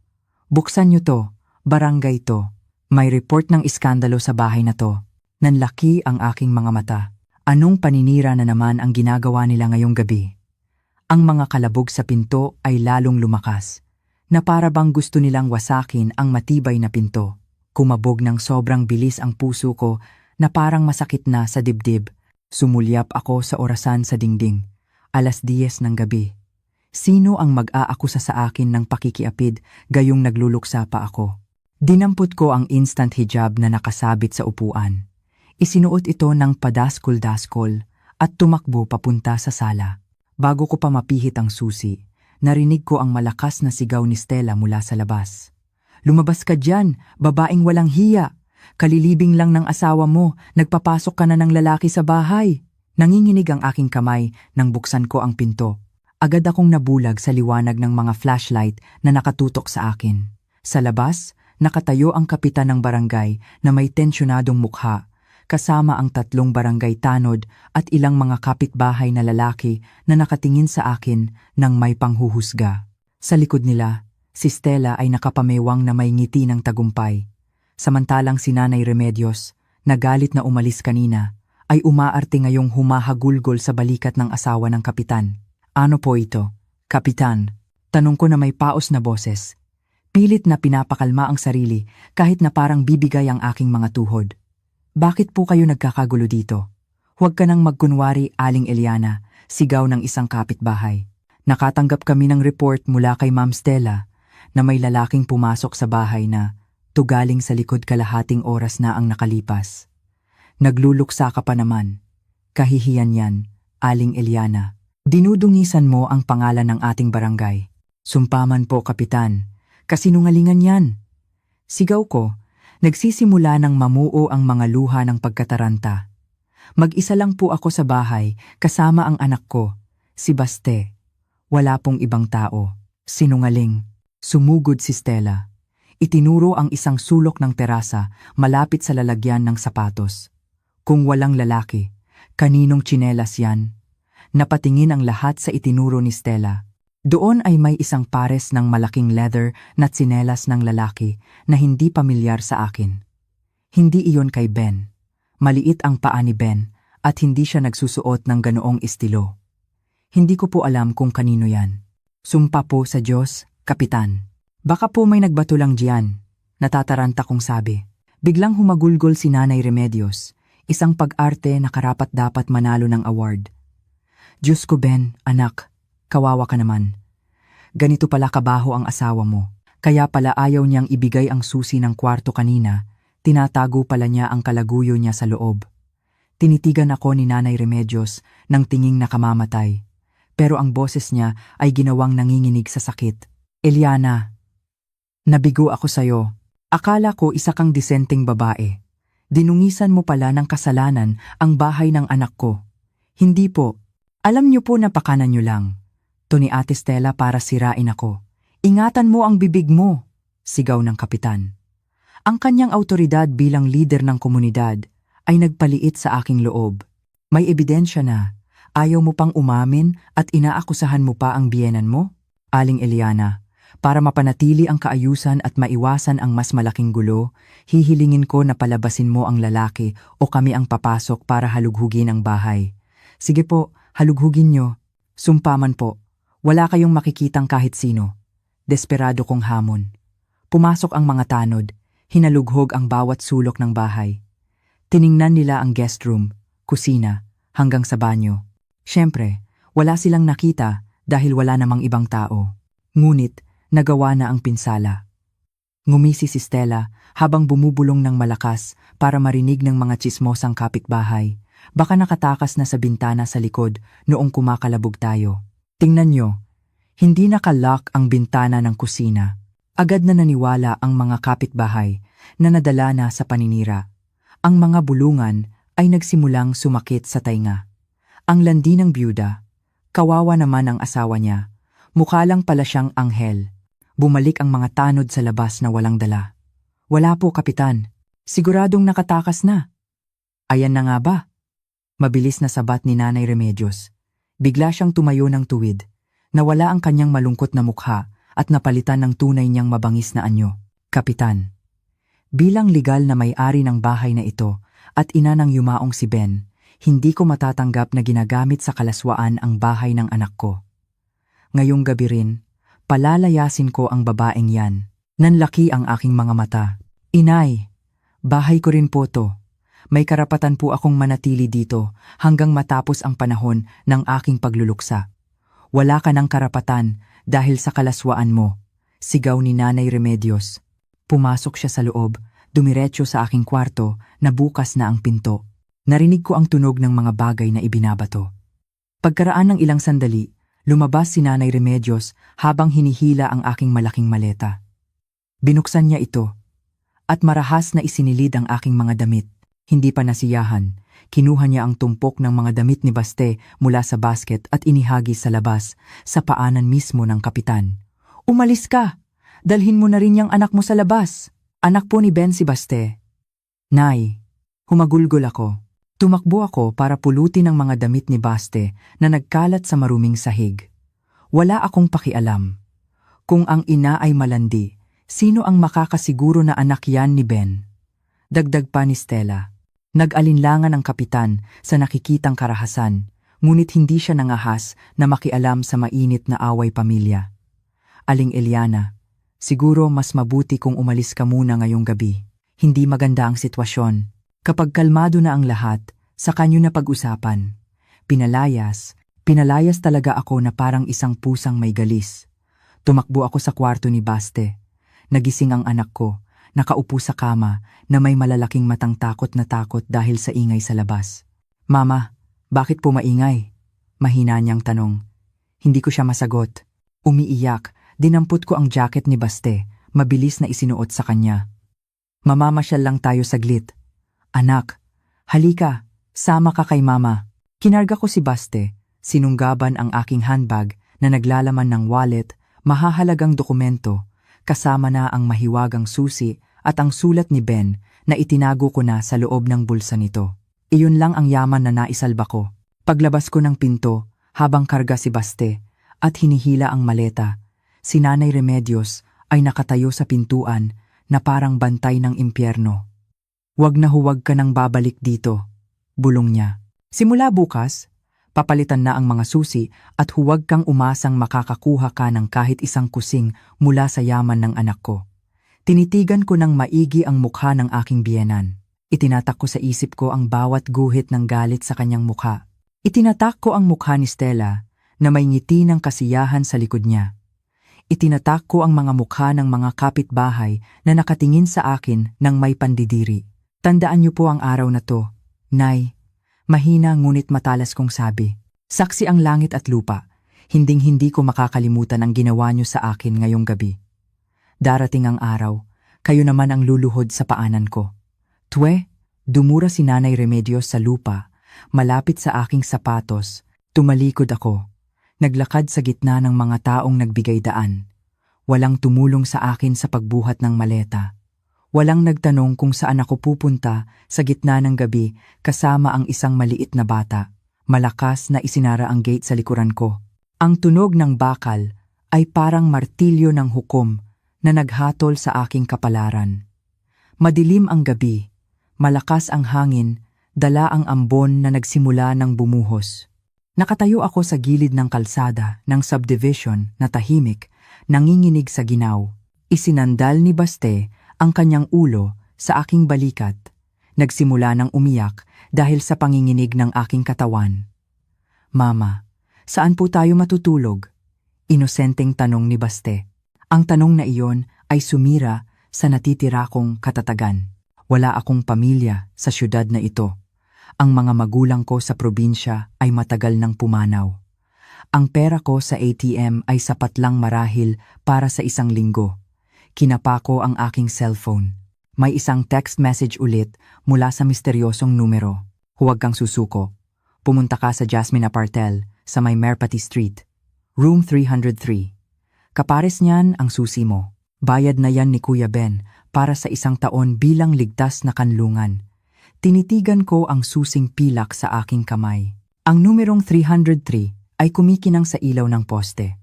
Buksan niyo to, barangay to. May report ng iskandalo sa bahay na to. Nanlaki ang aking mga mata. Anong paninira na naman ang ginagawa nila ngayong gabi? Ang mga kalabog sa pinto ay lalong lumakas, na para bang gusto nilang wasakin ang matibay na pinto. Kumabog ng sobrang bilis ang puso ko na parang masakit na sa dibdib. Sumulyap ako sa orasan sa dingding. 10:00 ng gabi. Sino ang mag-aakusa sa akin ng pakikiapid gayong nagluluksa pa ako? Dinampot ko ang instant hijab na nakasabit sa upuan. Isinuot ito ng padaskol-daskol at tumakbo papunta sa sala. Bago ko pa mapihit ang susi, narinig ko ang malakas na sigaw ni Stella mula sa labas. Lumabas ka dyan, babaeng walang hiya. Kalilibing lang ng asawa mo, nagpapasok ka na ng lalaki sa bahay. Nanginginig ang aking kamay nang buksan ko ang pinto. Agad akong nabulag sa liwanag ng mga flashlight na nakatutok sa akin. Sa labas, nakatayo ang kapitan ng barangay na may tensyonadong mukha, kasama ang 3 barangay tanod at ilang mga kapitbahay na lalaki na nakatingin sa akin nang may panghuhusga. Sa likod nila, si Stella ay nakapamewang na may ngiti ng tagumpay. Samantalang si Nanay Remedios, na galit na umalis kanina, ay umaarte ngayong humahagulgol sa balikat ng asawa ng kapitan. Ano po ito, Kapitan? Tanong ko na may paos na boses. Pilit na pinapakalma ang sarili kahit na parang bibigay ang aking mga tuhod. Bakit po kayo nagkakagulo dito? Huwag ka nang magkunwari, Aling Eliana, sigaw ng isang kapitbahay. Nakatanggap kami ng report mula kay Ma'am Stella na may lalaking pumasok sa bahay na tugaling sa likod kalahating oras na ang nakalipas. Nagluluksa ka pa naman. Kahihiyan yan, Aling Eliana. Dinudungisan mo ang pangalan ng ating barangay. Sumpaman po, Kapitan. Kasinungalingan yan. Sigaw ko, nagsisimula ng mamuo ang mga luha ng pagkataranta. Mag-isa lang po ako sa bahay kasama ang anak ko, si Baste. Wala pong ibang tao. Sinungaling. Sumugod si Stella. Itinuro ang isang sulok ng terasa malapit sa lalagyan ng sapatos. Kung walang lalaki, kaninong tsinelas yan? Napatingin ang lahat sa itinuro ni Stella. Doon ay may isang pares ng malaking leather na tsinelas ng lalaki na hindi pamilyar sa akin. Hindi iyon kay Ben. Maliit ang paa ni Ben at hindi siya nagsusuot ng ganoong estilo. Hindi ko po alam kung kanino yan. Sumpa po sa Diyos, Kapitan. Baka po may nagbato lang diyan, natataranta kong sabi. Biglang humagulgol si Nanay Remedios, isang pag-arte na karapat-dapat manalo ng award. Diyos ko, Ben, anak, kawawa ka naman. Ganito pala kabaho ang asawa mo. Kaya pala ayaw niyang ibigay ang susi ng kwarto kanina, tinatago pala niya ang kalaguyo niya sa loob. Tinitigan ako ni Nanay Remedios ng tinging nakamamatay. Pero ang boses niya ay ginawang nanginginig sa sakit. Eliana, nabigo ako sa'yo. Akala ko isa kang disenteng babae. Dinungisan mo pala ng kasalanan ang bahay ng anak ko. Hindi po. Alam niyo po na pakanan niyo lang. To ni Ate Stella para sirain ako. Ingatan mo ang bibig mo, sigaw ng kapitan. Ang kanyang autoridad bilang leader ng komunidad ay nagpaliit sa aking loob. May ebidensya na. Ayaw mo pang umamin at inaakusahan mo pa ang biyenan mo? Aling Eliana, para mapanatili ang kaayusan at maiwasan ang mas malaking gulo, hihilingin ko na palabasin mo ang lalaki o kami ang papasok para halughugin ang bahay. Sige po, halughugin nyo. Sumpaman po. Wala kayong makikitang kahit sino. Desperado kong hamon. Pumasok ang mga tanod. Hinalughog ang bawat sulok ng bahay. Tiningnan nila ang guest room, kusina, hanggang sa banyo. Siyempre, wala silang nakita dahil wala namang ibang tao. Ngunit, nagawa na ang pinsala. Ngumisi si Stella habang bumubulong ng malakas para marinig ng mga tsismosang kapitbahay. Baka nakatakas na sa bintana sa likod noong kumakalabog tayo. Tingnan nyo, hindi nakalock ang bintana ng kusina. Agad na naniwala ang mga kapitbahay na nadala na sa paninira. Ang mga bulungan ay nagsimulang sumakit sa tainga. Ang landi ng byuda, kawawa naman ang asawa niya. Mukha lang pala siyang anghel. Bumalik ang mga tanod sa labas na walang dala. Wala po, Kapitan. Siguradong nakatakas na. Ayan na nga ba? Mabilis na sabat ni Nanay Remedios. Bigla siyang tumayo ng tuwid. Nawala ang kanyang malungkot na mukha at napalitan ng tunay niyang mabangis na anyo. Kapitan, bilang legal na may-ari ng bahay na ito at ina ng yumaong si Ben, hindi ko matatanggap na ginagamit sa kalaswaan ang bahay ng anak ko. Ngayong gabi rin, palalayasin ko ang babaeng yan. Nanlaki ang aking mga mata. Inay, bahay ko rin po to. May karapatan po akong manatili dito hanggang matapos ang panahon ng aking pagluluksa. Wala ka ng karapatan dahil sa kalaswaan mo, sigaw ni Nanay Remedios. Pumasok siya sa loob, dumiretso sa aking kwarto na bukas na ang pinto. Narinig ko ang tunog ng mga bagay na ibinabato. Pagkaraan ng ilang sandali, lumabas si Nanay Remedios habang hinihila ang aking malaking maleta. Binuksan niya ito, at marahas na isinilid ang aking mga damit. Hindi pa nasiyahan, Kinuha niya ang tumpok ng mga damit ni Baste mula sa basket at inihagis sa labas, sa paanan mismo ng kapitan. "Umalis ka! Dalhin mo na rin yung anak mo sa labas." Anak po ni Ben si Baste. "Nay." Humagulgol ako. Tumakbo ako para pulutin ang mga damit ni Baste na nagkalat sa maruming sahig. Wala akong pakialam. Kung ang ina ay malandi, sino ang makakasiguro na anak yan ni Ben? Dagdag pa ni Stella. Nag-alinlangan ang kapitan sa nakikitang karahasan, ngunit hindi siya nangahas na makialam sa mainit na away pamilya. "Aling Eliana, siguro mas mabuti kung umalis ka muna ngayong gabi. Hindi maganda ang sitwasyon. Kapag kalmado na ang lahat, saka nyo na pag-usapan." Pinalayas talaga ako na parang isang pusang may galis. Tumakbo ako sa kwarto ni Baste. Nagising ang anak ko, nakaupo sa kama na may malalaking matang takot na takot dahil sa ingay sa labas. "Mama, bakit po maingay?" Mahina niyang tanong. Hindi ko siya masagot. Umiiyak, dinampot ko ang jacket ni Baste, mabilis na isinuot sa kanya. "Mamamasyal lang tayo saglit." "Anak, halika, sama ka kay mama." Kinarga ko si Baste, sinunggaban ang aking handbag na naglalaman ng wallet, mahahalagang dokumento, kasama na ang mahiwagang susi at ang sulat ni Ben na itinago ko na sa loob ng bulsa nito. Iyon lang ang yaman na naisalba ko. Paglabas ko ng pinto, habang karga si Baste at hinihila ang maleta, si Nanay Remedios ay nakatayo sa pintuan na parang bantay ng impyerno. "Huwag na huwag ka nang babalik dito," bulong niya. "Simula bukas, papalitan na ang mga susi at huwag kang umasang makakakuha ka ng kahit isang kusing mula sa yaman ng anak ko." Tinitigan ko ng maigi ang mukha ng aking biyenan. Itinatak ko sa isip ko ang bawat guhit ng galit sa kanyang mukha. Itinatak ko ang mukha ni Stella na may ngiti ng kasiyahan sa likod niya. Itinatak ko ang mga mukha ng mga kapitbahay na nakatingin sa akin ng may pandidiri. "Tandaan niyo po ang araw na to, Nay." Mahina ngunit matalas kong sabi. "Saksi ang langit at lupa. Hinding-hindi ko makakalimutan ang ginawa niyo sa akin ngayong gabi. Darating ang araw, kayo naman ang luluhod sa paanan ko." "Twe," dumura si Nanay Remedios sa lupa, malapit sa aking sapatos. Tumalikod ako. Naglakad sa gitna ng mga taong nagbigay daan. Walang tumulong sa akin sa pagbuhat ng maleta. Walang nagtanong kung saan ako pupunta sa gitna ng gabi kasama ang isang maliit na bata. Malakas na isinara ang gate sa likuran ko. Ang tunog ng bakal ay parang martilyo ng hukom na naghatol sa aking kapalaran. Madilim ang gabi, malakas ang hangin, dala ang ambon na nagsimula ng bumuhos. Nakatayo ako sa gilid ng kalsada ng subdivision na tahimik, nanginginig sa ginaw. Isinandal ni Baste ang kanyang ulo sa aking balikat. Nagsimula ng umiyak dahil sa panginginig ng aking katawan. "Mama, saan po tayo matutulog?" Inosenteng tanong ni Baste. Ang tanong na iyon ay sumira sa natitira kong katatagan. Wala akong pamilya sa syudad na ito. Ang mga magulang ko sa probinsya ay matagal nang pumanaw. Ang pera ko sa ATM ay sapat lang marahil para sa isang linggo. Kinapa ko ang aking cellphone. May isang text message ulit mula sa misteryosong numero. "Huwag kang susuko. Pumunta ka sa Jasmine Apartel sa may Merpati Street. Room 303. Kapares niyan ang susi mo. Bayad na yan ni Kuya Ben para sa 1 taon bilang ligtas na kanlungan." Tinitigan ko ang susing pilak sa aking kamay. Ang numerong 303 ay kumikinang sa ilaw ng poste.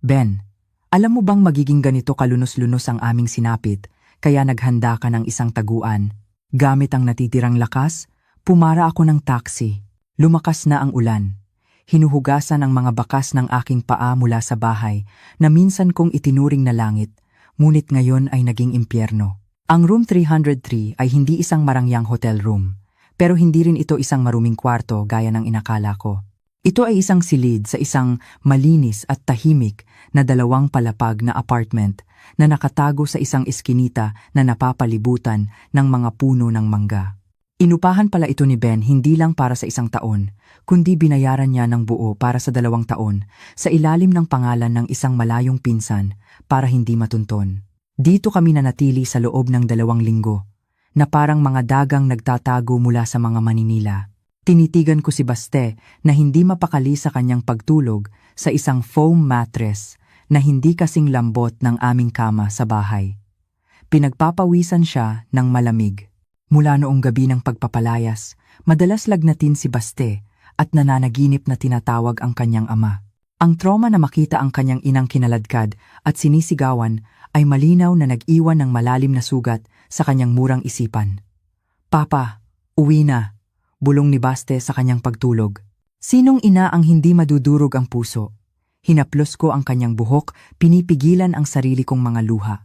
"Ben, alam mo bang magiging ganito kalunos-lunos ang aming sinapit, kaya naghanda ka ng isang taguan?" Gamit ang natitirang lakas, pumara ako ng taxi. Lumakas na ang ulan. Hinuhugasan ang mga bakas ng aking paa mula sa bahay na minsan kong itinuring na langit, ngunit ngayon ay naging impyerno. Ang room 303 ay hindi isang marangyang hotel room, pero hindi rin ito isang maruming kwarto gaya ng inakala ko. Ito ay isang silid sa isang malinis at tahimik na 2 palapag na apartment na nakatago sa isang eskinita na napapalibutan ng mga puno ng mangga. Inupahan pala ito ni Ben hindi lang para sa 1 taon, kundi binayaran niya ng buo para sa 2 taon sa ilalim ng pangalan ng isang malayong pinsan para hindi matunton. Dito kami nanatili sa loob ng 2 linggo, na parang mga dagang nagtatago mula sa mga maninila. Tinitigan ko si Baste na hindi mapakali sa kanyang pagtulog sa isang foam mattress na hindi kasing lambot ng aming kama sa bahay. Pinagpapawisan siya ng malamig. Mula noong gabi ng pagpapalayas, madalas lagnatin si Baste at nananaginip na tinatawag ang kanyang ama. Ang trauma na makita ang kanyang inang kinaladkad at sinisigawan ay malinaw na nag-iwan ng malalim na sugat sa kanyang murang isipan. "Papa, uwi na," bulong ni Baste sa kanyang pagtulog. Sinong ina ang hindi madudurog ang puso? Hinaplos ko ang kanyang buhok, pinipigilan ang sarili kong mga luha.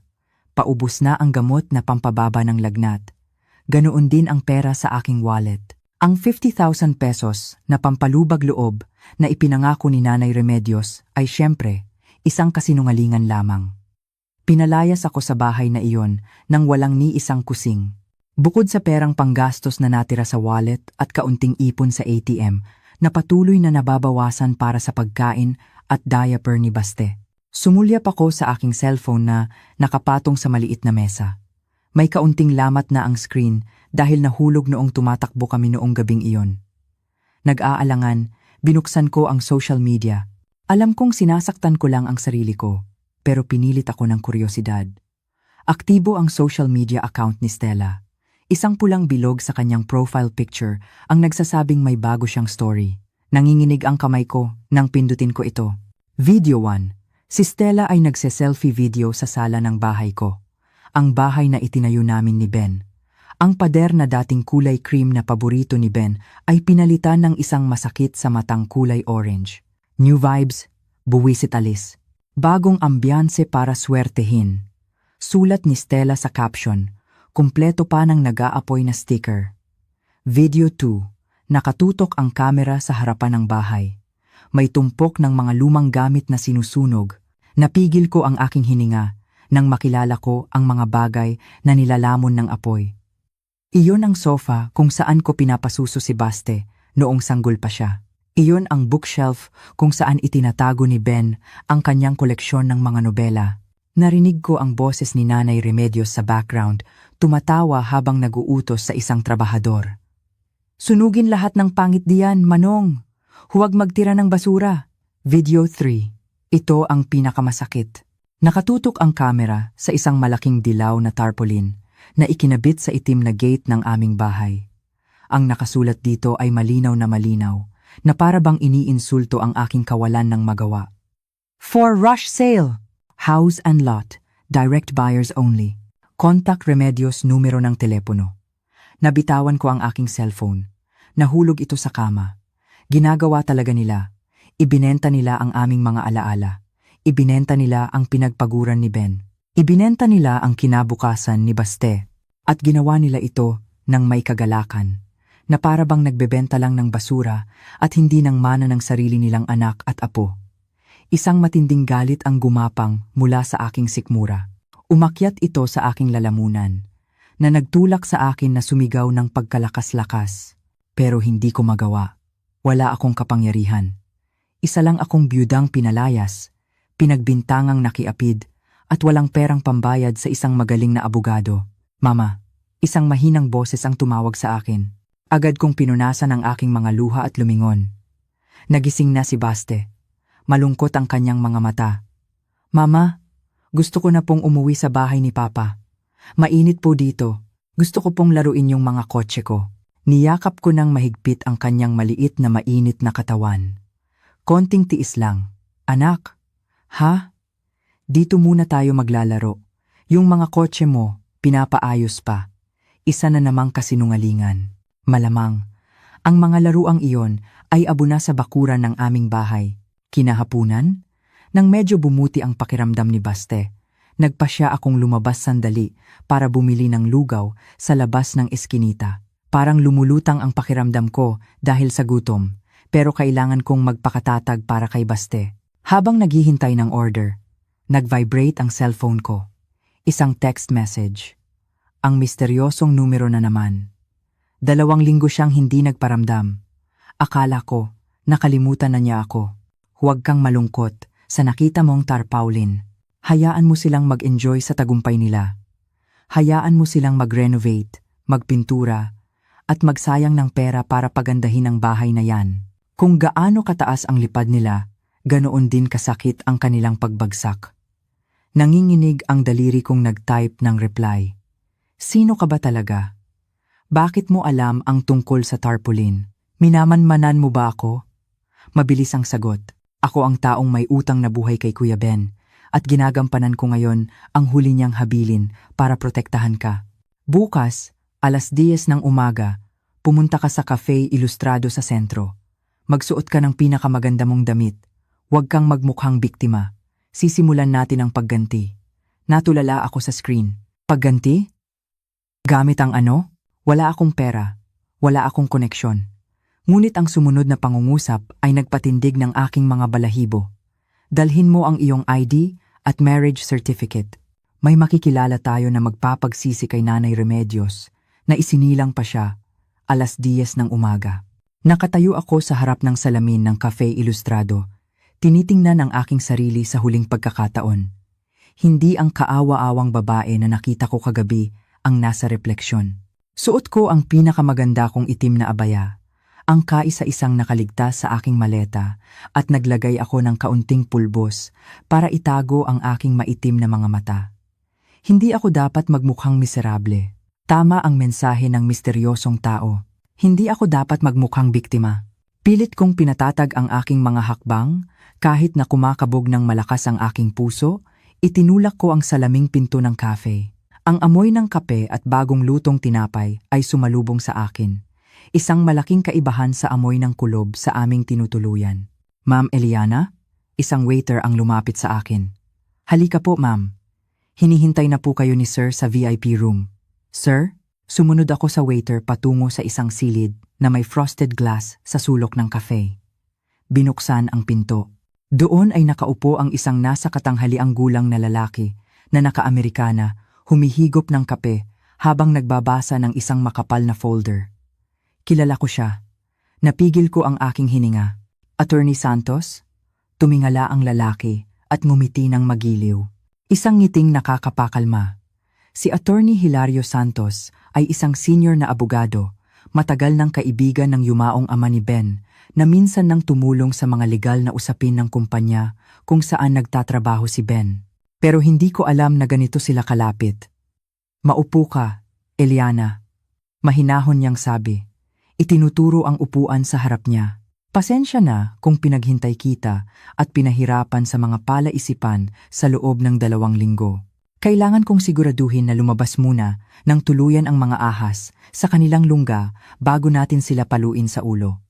Paubos na ang gamot na pampababa ng lagnat. Ganoon din ang pera sa aking wallet. Ang 50,000 pesos na pampalubag loob na ipinangako ni Nanay Remedios ay siyempre isang kasinungalingan lamang. Pinalayas ako sa bahay na iyon nang walang ni isang kusing. Bukod sa perang panggastos na natira sa wallet at kaunting ipon sa ATM, na patuloy na nababawasan para sa pagkain at diaper ni Baste. Sumulyap ako sa aking cellphone na nakapatong sa maliit na mesa. May kaunting lamat na ang screen dahil nahulog noong tumatakbo kami noong gabing iyon. Nag-aalangan, binuksan ko ang social media. Alam kong sinasaktan ko lang ang sarili ko, pero pinilit ako ng kuryosidad. Aktibo ang social media account ni Stella. Isang pulang bilog sa kanyang profile picture ang nagsasabing may bago siyang story. Nanginginig ang kamay ko nang pindutin ko ito. Video 1. Si Stella ay nagse-selfie video sa sala ng bahay ko. Ang bahay na itinayo namin ni Ben. Ang pader na dating kulay cream na paborito ni Ben ay pinalitan ng isang masakit sa matang kulay orange. New vibes, buwisit alis. Bagong ambiyanse para swertehin. Sulat ni Stella sa caption. Kumpleto pa ng nag-aapoy na sticker. Video 2. Nakatutok ang kamera sa harapan ng bahay. May tumpok ng mga lumang gamit na sinusunog. Napigil ko ang aking hininga nang makilala ko ang mga bagay na nilalamon ng apoy. Iyon ang sofa kung saan ko pinapasuso si Baste noong sanggol pa siya. Iyon ang bookshelf kung saan itinatago ni Ben ang kanyang koleksyon ng mga nobela. Narinig ko ang boses ni Nanay Remedios sa background, tumatawa habang naguutos sa isang trabahador. "Sunugin lahat ng pangit diyan, Manong. Huwag magtira ng basura." Video 3. Ito ang pinakamasakit. Nakatutok ang kamera sa isang malaking dilaw na tarpaulin na ikinabit sa itim na gate ng aming bahay. Ang nakasulat dito ay malinaw na para bang iniinsulto ang aking kawalan ng magawa. "For rush sale. House and lot. Direct buyers only. Contact Remedios numero ng telepono." Nabitawan ko ang aking cellphone. Nahulog ito sa kama. Ginagawa talaga nila. Ibinenta nila ang aming mga alaala. Ibinenta nila ang pinagpaguran ni Ben. Ibinenta nila ang kinabukasan ni Baste. At ginawa nila ito ng may kagalakan, na para bang nagbebenta lang ng basura at hindi ng mana ng sarili nilang anak at apo. Isang matinding galit ang gumapang mula sa aking sikmura. Umakyat ito sa aking lalamunan, na nagtulak sa akin na sumigaw ng pagkalakas-lakas. Pero hindi ko magawa. Wala akong kapangyarihan. Isa lang akong biyudang pinalayas, pinagbintangang nakiapid, at walang perang pambayad sa isang magaling na abogado. "Mama," isang mahinang boses ang tumawag sa akin. Agad kong pinunasan ang aking mga luha at lumingon. Nagising na si Baste. Malungkot ang kanyang mga mata. "Mama, gusto ko na pong umuwi sa bahay ni Papa. Mainit po dito. Gusto ko pong laruin yung mga kotse ko." Niyakap ko ng mahigpit ang kanyang maliit na mainit na katawan. "Konting tiis lang. Anak." "Ha? Dito muna tayo maglalaro. Yung mga kotse mo, pinapaayos pa." Isa na namang kasinungalingan. Malamang, ang mga laruang iyon ay abo na sa bakuran ng aming bahay. Kinahapunan, nang medyo bumuti ang pakiramdam ni Baste, nagpasya akong lumabas sandali para bumili ng lugaw sa labas ng eskinita. Parang lumulutang ang pakiramdam ko dahil sa gutom, pero kailangan kong magpakatatag para kay Baste. Habang naghihintay ng order, nag-vibrate ang cellphone ko. Isang text message. Ang misteryosong numero na naman. 2 linggo siyang hindi nagparamdam. Akala ko, nakalimutan na niya ako. "Huwag kang malungkot sa nakita mong tarpaulin. Hayaan mo silang mag-enjoy sa tagumpay nila. Hayaan mo silang mag-renovate, magpintura, at magsayang ng pera para pagandahin ang bahay na yan. Kung gaano kataas ang lipad nila, ganoon din kasakit ang kanilang pagbagsak. Nanginginig ang daliri kong nag-type ng reply. Sino ka ba talaga? Bakit mo alam ang tungkol sa tarpaulin? Minamanmanan mo ba ako? Mabilis ang sagot. Ako ang taong may utang na buhay kay Kuya Ben at ginagampanan ko ngayon ang huli niyang habilin para protektahan ka. Bukas, alas 10 ng umaga, pumunta ka sa Cafe Ilustrado sa sentro. Magsuot ka ng pinakamaganda mong damit. Huwag kang magmukhang biktima. Sisimulan natin ang pagganti. Natulala ako sa screen. Pagganti? Gamit ang ano? Wala akong pera. Wala akong koneksyon. Ngunit ang sumunod na pangungusap ay nagpatindig ng aking mga balahibo. Dalhin mo ang iyong ID at marriage certificate. May makikilala tayo na magpapagsisi kay Nanay Remedios na isinilang pa siya, alas 10 ng umaga. Nakatayo ako sa harap ng salamin ng Cafe Ilustrado, tinitingnan ang aking sarili sa huling pagkakataon. Hindi ang kaawa-awang babae na nakita ko kagabi ang nasa refleksyon. Suot ko ang pinakamaganda kong itim na abaya, ang kaisa-isang nakaligtas sa aking maleta at naglagay ako ng kaunting pulbos para itago ang aking maitim na mga mata. Hindi ako dapat magmukhang miserable. Tama ang mensahe ng misteryosong tao. Hindi ako dapat magmukhang biktima. Pilit kong pinatatag ang aking mga hakbang, kahit na kumakabog ng malakas ang aking puso, itinulak ko ang salaming pinto ng cafe. Ang amoy ng kape at bagong lutong tinapay ay sumalubong sa akin. Isang malaking kaibahan sa amoy ng kulob sa aming tinutuluyan. Ma'am Eliana? Isang waiter ang lumapit sa akin. Halika po, ma'am. Hinihintay na po kayo ni Sir sa VIP room. Sir? Sumunod ako sa waiter patungo sa isang silid na may frosted glass sa sulok ng cafe. Binuksan ang pinto. Doon ay nakaupo ang isang nasa katanghaliang gulang na lalaki na naka-Amerikana, humihigop ng kape habang nagbabasa ng isang makapal na folder. Kilala ko siya. Napigil ko ang aking hininga. Attorney Santos? Tumingala ang lalaki at ngumiti ng magiliw. Isang ngiting nakakapakalma. Si Attorney Hilario Santos ay isang senior na abogado, matagal ng kaibigan ng yumaong ama ni Ben, na minsan nang tumulong sa mga legal na usapin ng kumpanya kung saan nagtatrabaho si Ben. Pero hindi ko alam na ganito sila kalapit. Maupo ka, Eliana. Mahinahon niyang sabi. Itinuturo ang upuan sa harap niya. Pasensya na kung pinaghintay kita at pinahirapan sa mga palaisipan sa loob ng 2 linggo. Kailangan kong siguraduhin na lumabas muna ng tuluyan ang mga ahas sa kanilang lungga bago natin sila paluin sa ulo.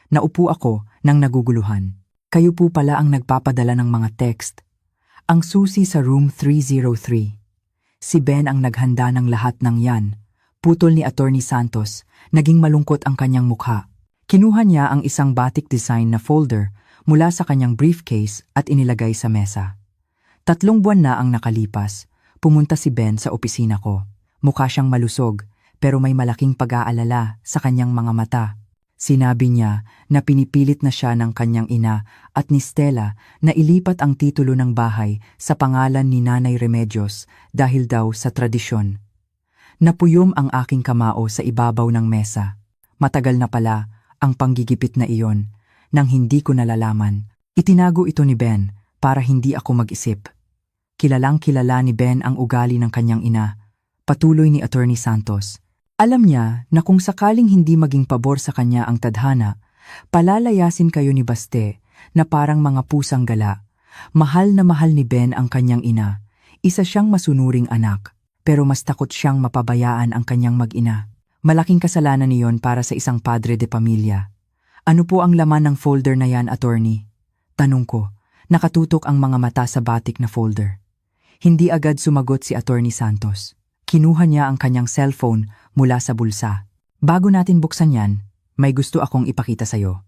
Naupo ako nang naguguluhan. Kayo po pala ang nagpapadala ng mga text. Ang susi sa room 303. Si Ben ang naghanda ng lahat ng yan. Putol ni Attorney Santos, naging malungkot ang kanyang mukha. Kinuha niya ang isang batik design na folder mula sa kanyang briefcase at inilagay sa mesa. 3 buwan na ang nakalipas, pumunta si Ben sa opisina ko. Mukha siyang malusog, pero may malaking pag-aalala sa kanyang mga mata. Sinabi niya na pinipilit na siya ng kanyang ina at ni Stella na ilipat ang titulo ng bahay sa pangalan ni Nanay Remedios dahil daw sa tradisyon. Napuyom ang aking kamao sa ibabaw ng mesa. Matagal na pala ang panggigipit na iyon nang hindi ko nalalaman. Itinago ito ni Ben para hindi ako mag-isip. Kilalang-kilala ni Ben ang ugali ng kanyang ina, patuloy ni Attorney Santos. Alam niya na kung sakaling hindi maging pabor sa kanya ang tadhana, palalayasin kayo ni Baste na parang mga pusang gala. Mahal na mahal ni Ben ang kanyang ina. Isa siyang masunuring anak, pero mas takot siyang mapabayaan ang kanyang mag-ina. Malaking kasalanan niyon para sa isang padre de pamilya. Ano po ang laman ng folder na yan, attorney? Tanong ko, nakatutok ang mga mata sa batik na folder. Hindi agad sumagot si Attorney Santos. Kinuha niya ang kanyang cellphone mula sa bulsa. Bago natin buksan yan, may gusto akong ipakita sa'yo.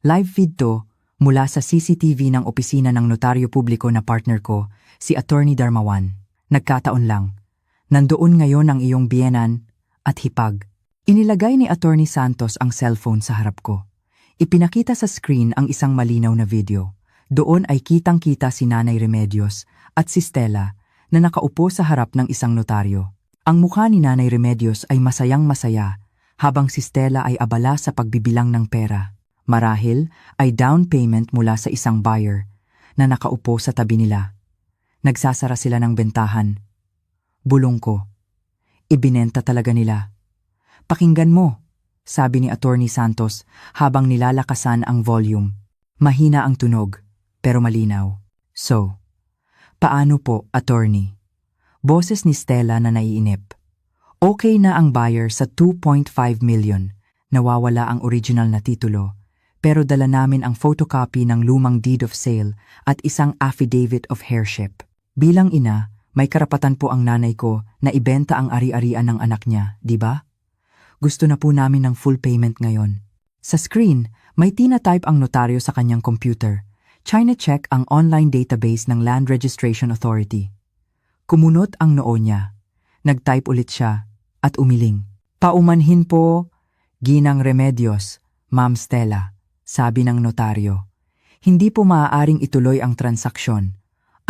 Live feed to mula sa CCTV ng opisina ng notaryo publiko na partner ko, si Attorney Darmawan. Nagkataon lang. Nandoon ngayon ang iyong biyenan at hipag. Inilagay ni Attorney Santos ang cellphone sa harap ko. Ipinakita sa screen ang isang malinaw na video. Doon ay kitang-kita si Nanay Remedios at si Stella na nakaupo sa harap ng isang notaryo. Ang mukha ni Nanay Remedios ay masayang-masaya habang si Stella ay abala sa pagbibilang ng pera. Marahil ay down payment mula sa isang buyer na nakaupo sa tabi nila. Nagsasara sila ng bentahan. Bulong ko. Ibinenta talaga nila. Pakinggan mo, sabi ni Attorney Santos habang nilalakasan ang volume. Mahina ang tunog, pero malinaw. So, paano po, Attorney? Boses ni Stella na naiinip. Okay na ang buyer sa 2.5 million. Nawawala ang original na titulo, pero dala namin ang photocopy ng lumang deed of sale at isang affidavit of heirship. Bilang ina, may karapatan po ang nanay ko na ibenta ang ari-arian ng anak niya, di ba? Gusto na po namin ng full payment ngayon. Sa screen, may tina-type ang notaryo sa kanyang computer. China-check ang online database ng Land Registration Authority. Kumunot ang noo niya. Nag-type ulit siya at umiling. Paumanhin po, Ginang Remedios, Ma'am Stella, sabi ng notaryo. Hindi po maaaring ituloy ang transaksyon.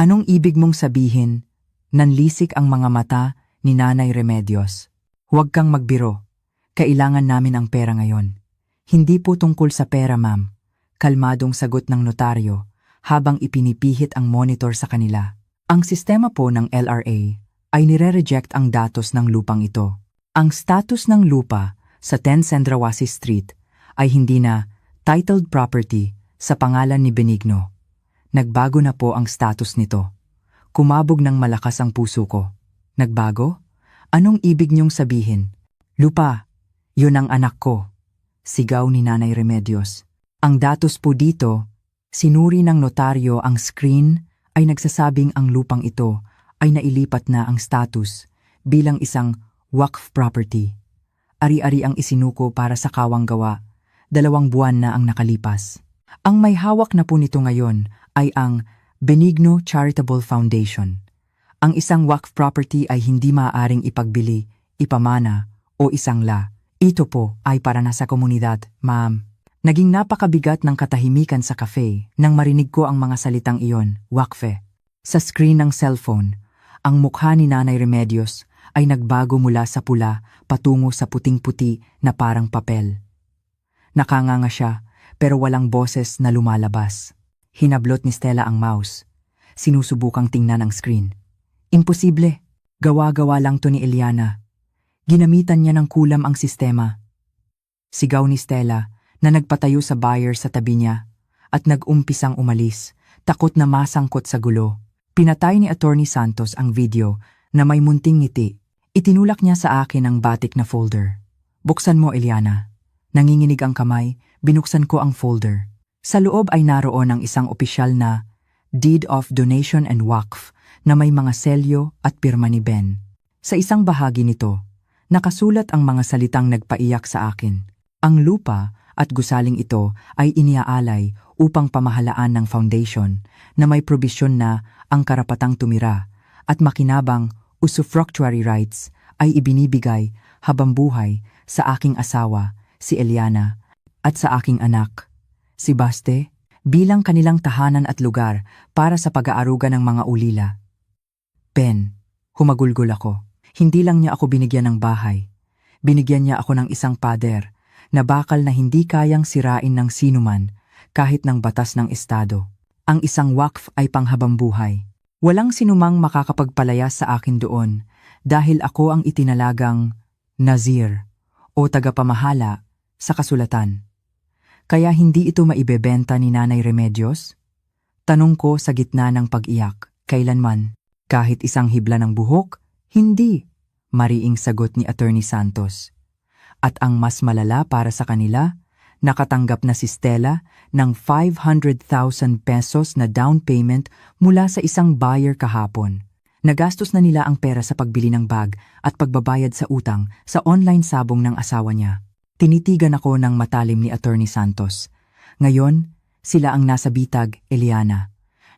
Anong ibig mong sabihin? Nanlisik ang mga mata ni Nanay Remedios. Huwag kang magbiro. Kailangan namin ang pera ngayon. Hindi po tungkol sa pera, ma'am. Kalmadong sagot ng notaryo habang ipinipihit ang monitor sa kanila. Ang sistema po ng LRA ay nire-reject ang datos ng lupang ito. Ang status ng lupa sa 10 Cendrawasih Street ay hindi na titled property sa pangalan ni Benigno. Nagbago na po ang status nito. Kumabog ng malakas ang puso ko. Nagbago? Anong ibig niyong sabihin? Lupa, yun ang anak ko. Sigaw ni Nanay Remedios. Ang datos po dito, sinuri ng notaryo ang screen ay nagsasabing ang lupang ito ay nailipat na ang status bilang isang waqf property. Ari-ari ang isinuko para sa kawang gawa. 2 buwan na ang nakalipas. Ang may hawak na po nito ngayon ay ang Benigno Charitable Foundation. Ang isang waqf property ay hindi maaaring ipagbili, ipamana o isangla. Ito po ay para na sa komunidad, ma'am. Naging napakabigat ng katahimikan sa cafe nang marinig ko ang mga salitang iyon, waqfe. Sa screen ng cellphone, ang mukha ni Nanay Remedios ay nagbago mula sa pula patungo sa puting-puti na parang papel. Nakanganga siya pero walang boses na lumalabas. Hinablot ni Stella ang mouse. Sinusubukang tingnan ang screen. Imposible. Gawa-gawa lang to ni Eliana. Ginamitan niya ng kulam ang sistema. Sigaw ni Stella na nagpatayo sa buyer sa tabi niya at nag-umpisang umalis, takot na masangkot sa gulo. Pinatay ni Attorney Santos ang video na may munting ngiti. Itinulak niya sa akin ang batik na folder. Buksan mo, Eliana. Nanginginig ang kamay, binuksan ko ang folder. Sa loob ay naroon ang isang opisyal na Deed of Donation and Waqf na may mga selyo at pirma ni Ben. Sa isang bahagi nito, nakasulat ang mga salitang nagpaiyak sa akin. Ang lupa at gusaling ito ay iniaalay upang pamahalaan ng foundation na may probisyon na ang karapatang tumira at makinabang usufructuary rights ay ibinibigay habang buhay sa aking asawa, si Eliana, at sa aking anak, si Baste, bilang kanilang tahanan at lugar para sa pag-aaruga ng mga ulila. Ben, humagulgol ako. Hindi lang niya ako binigyan ng bahay. Binigyan niya ako ng isang pader na bakal na hindi kayang sirain ng sinuman kahit ng batas ng estado. Ang isang waqf ay panghabambuhay. Walang sinumang makakapagpalayas sa akin doon dahil ako ang itinalagang Nazir o tagapamahala sa kasulatan. Kaya hindi ito maibebenta ni Nanay Remedios? Tanong ko sa gitna ng pag-iyak. Kailanman? Kahit isang hibla ng buhok? Hindi, mariing sagot ni Attorney Santos. At ang mas malala para sa kanila, nakatanggap na si Stella ng 500,000 pesos na down payment mula sa isang buyer kahapon. Nagastos na nila ang pera sa pagbili ng bag at pagbabayad sa utang sa online sabong ng asawa niya. Tinitigan ako ng matalim ni Attorney Santos. Ngayon, sila ang nasa bitag, Eliana.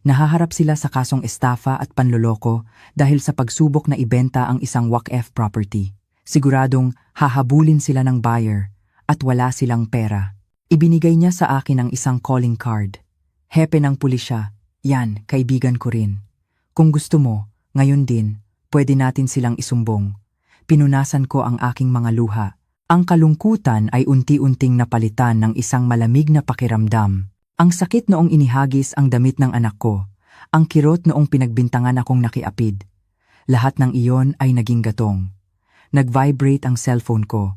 Nahaharap sila sa kasong estafa at panloloko dahil sa pagsubok na ibenta ang isang waqf property. Siguradong hahabulin sila ng buyer at wala silang pera. Ibinigay niya sa akin ang isang calling card. Hepe ng pulisya, yan, kaibigan ko rin. Kung gusto mo, ngayon din, pwede natin silang isumbong. Pinunasan ko ang aking mga luha Ang kalungkutan ay unti-unting napalitan ng isang malamig na pakiramdam. Ang sakit noong inihagis ang damit ng anak ko, ang kirot noong pinagbintangan akong nakiapid. Lahat ng iyon ay naging gatong. Nag-vibrate ang cellphone ko.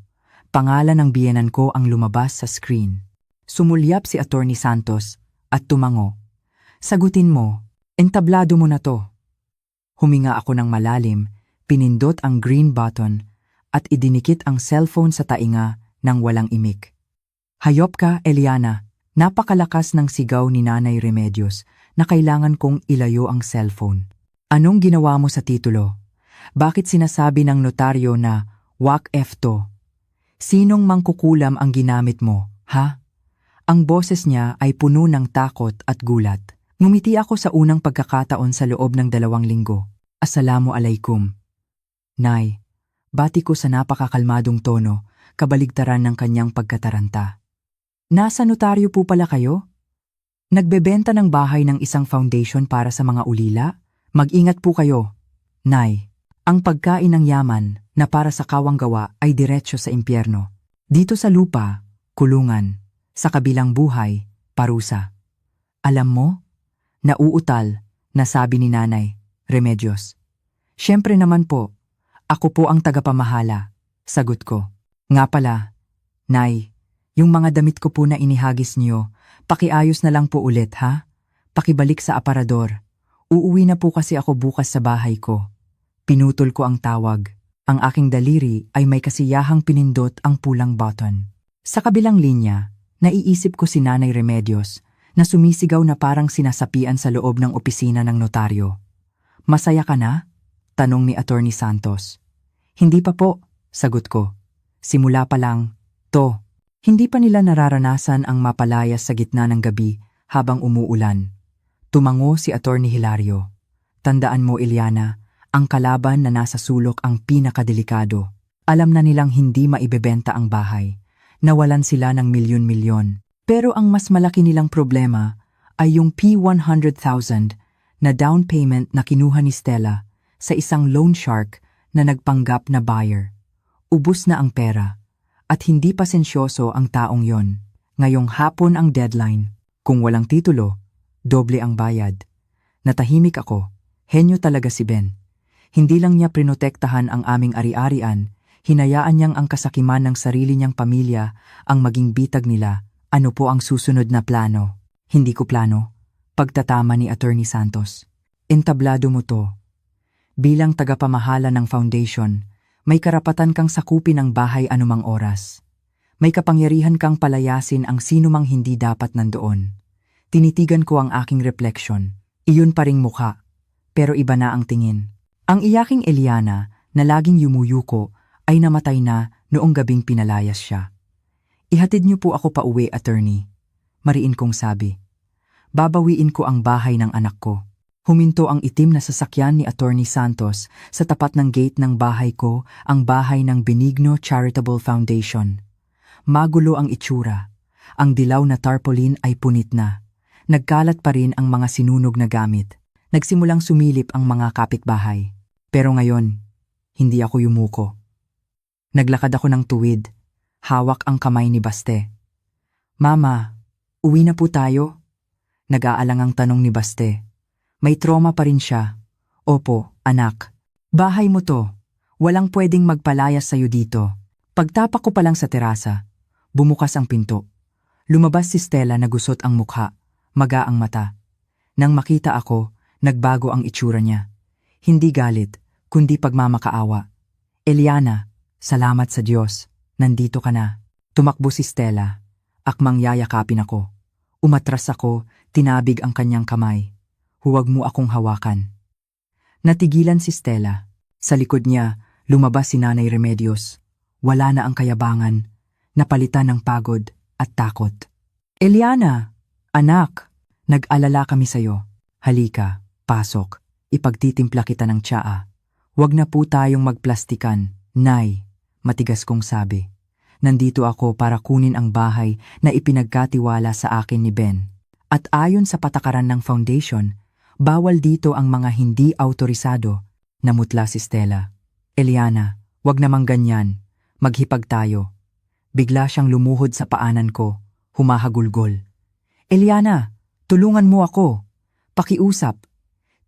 Pangalan ng biyenan ko ang lumabas sa screen. Sumulyap si Attorney Santos at tumango. Sagutin mo, entablado mo na to. Huminga ako ng malalim, pinindot ang green button at idinikit ang cellphone sa tainga ng walang imik. Hayop ka, Eliana. Napakalakas ng sigaw ni Nanay Remedios na kailangan kong ilayo ang cellphone. Anong ginawa mo sa titulo? Bakit sinasabi ng notaryo na WACF to? Sinong mangkukulam ang ginamit mo, ha? Ang boses niya ay puno ng takot at gulat. Ngumiti ako sa unang pagkakataon sa loob ng 2 linggo. Assalamu alaikum. Nay, bati ko sa napakakalmadong tono, kabaligtaran ng kanyang pagkataranta. Nasa notaryo po pala kayo? Nagbebenta ng bahay ng isang foundation para sa mga ulila? Mag-ingat po kayo. Nay, ang pagkain ng yaman na para sa kawang gawa ay diretsyo sa impyerno. Dito sa lupa, kulungan. Sa kabilang buhay, parusa. Alam mo? Nauutal, nasabi ni Nanay Remedios. Siyempre naman po, ako po ang tagapamahala, sagot ko. Nga pala, Nay, yung mga damit ko po na inihagis niyo, pakiayos na lang po ulit ha? Pakibalik sa aparador. Uuwi na po kasi ako bukas sa bahay ko. Pinutol ko ang tawag. Ang aking daliri ay may kasiyahang pinindot ang pulang button. Sa kabilang linya, naiisip ko si Nanay Remedios na sumisigaw na parang sinasapian sa loob ng opisina ng notaryo. Masaya ka na? Tanong ni Attorney Santos. Hindi pa po, sagot ko. Simula pa lang, to. Hindi pa nila nararanasan ang mapalayas sa gitna ng gabi habang umuulan. Tumango si Attorney Hilario. Tandaan mo, Eliana, ang kalaban na nasa sulok ang pinakadelikado. Alam na nilang hindi maibebenta ang bahay. Nawalan sila ng milyon-milyon. Pero ang mas malaki nilang problema ay yung P100,000 na down payment na kinuha ni Stella sa isang loan shark na nagpanggap na buyer. Ubus na ang pera at hindi pasensyoso ang taong yon. Ngayong hapon ang deadline. Kung walang titulo, doble ang bayad. Natahimik ako. Henyo talaga si Ben. Hindi lang niya prinotektahan ang aming ari-arian, hinayaan niyang ang kasakiman ng sarili niyang pamilya ang maging bitag nila. Ano po ang susunod na plano? Hindi ko plano. Pagtatama ni Attorney Santos. Entablado mo to. Bilang tagapamahala ng foundation, may karapatan kang sakupin ang bahay anumang oras. May kapangyarihan kang palayasin ang sinumang hindi dapat nandoon. Tinitigan ko ang aking refleksyon. Iyon pa ring mukha, pero iba na ang tingin. Ang iyaking Eliana na laging yumuyuko ay namatay na noong gabing pinalayas siya. Ihatid niyo po ako pauwi, attorney. Mariin kong sabi. Babawiin ko ang bahay ng anak ko. Huminto ang itim na sasakyan ni Attorney Santos sa tapat ng gate ng bahay ko, ang bahay ng Benigno Charitable Foundation. Magulo ang itsura. Ang dilaw na tarpaulin ay punit na. Nagkalat pa rin ang mga sinunog na gamit. Nagsimulang sumilip ang mga kapitbahay. Pero ngayon, hindi ako yumuko. Naglakad ako ng tuwid. Hawak ang kamay ni Baste. Mama, uwi na po tayo? Nag-aalangang tanong ni Baste. May trauma pa rin siya. Opo, anak. Bahay mo to. Walang pwedeng magpalayas sa'yo dito. Pagtapak ko pa lang sa terasa, bumukas ang pinto. Lumabas si Stella na gusot ang mukha, maga ang mata. Nang makita ako, nagbago ang itsura niya. Hindi galit, kundi pagmamakaawa. Eliana, salamat sa Diyos. Nandito ka na. Tumakbo si Stella. Akmang yayakapin ako. Umatras ako, tinabig ang kanyang kamay. Huwag mo akong hawakan. Natigilan si Stella. Sa likod niya, lumabas si Nanay Remedios. Wala na ang kayabangan. Napalitan ng pagod at takot. Eliana! Anak! Nag-alala kami sa'yo. Halika, pasok. Ipagtitimpla kita ng tsaa. Huwag na po tayong magplastikan, Nay. Matigas kong sabi. Nandito ako para kunin ang bahay na ipinagkatiwala sa akin ni Ben. At ayon sa patakaran ng foundation, bawal dito ang mga hindi autorisado. Namutla si Stella. Eliana, wag namang ganyan. Maghipag tayo. Bigla siyang lumuhod sa paanan ko, humahagulgol. Eliana, tulungan mo ako. Pakiusap.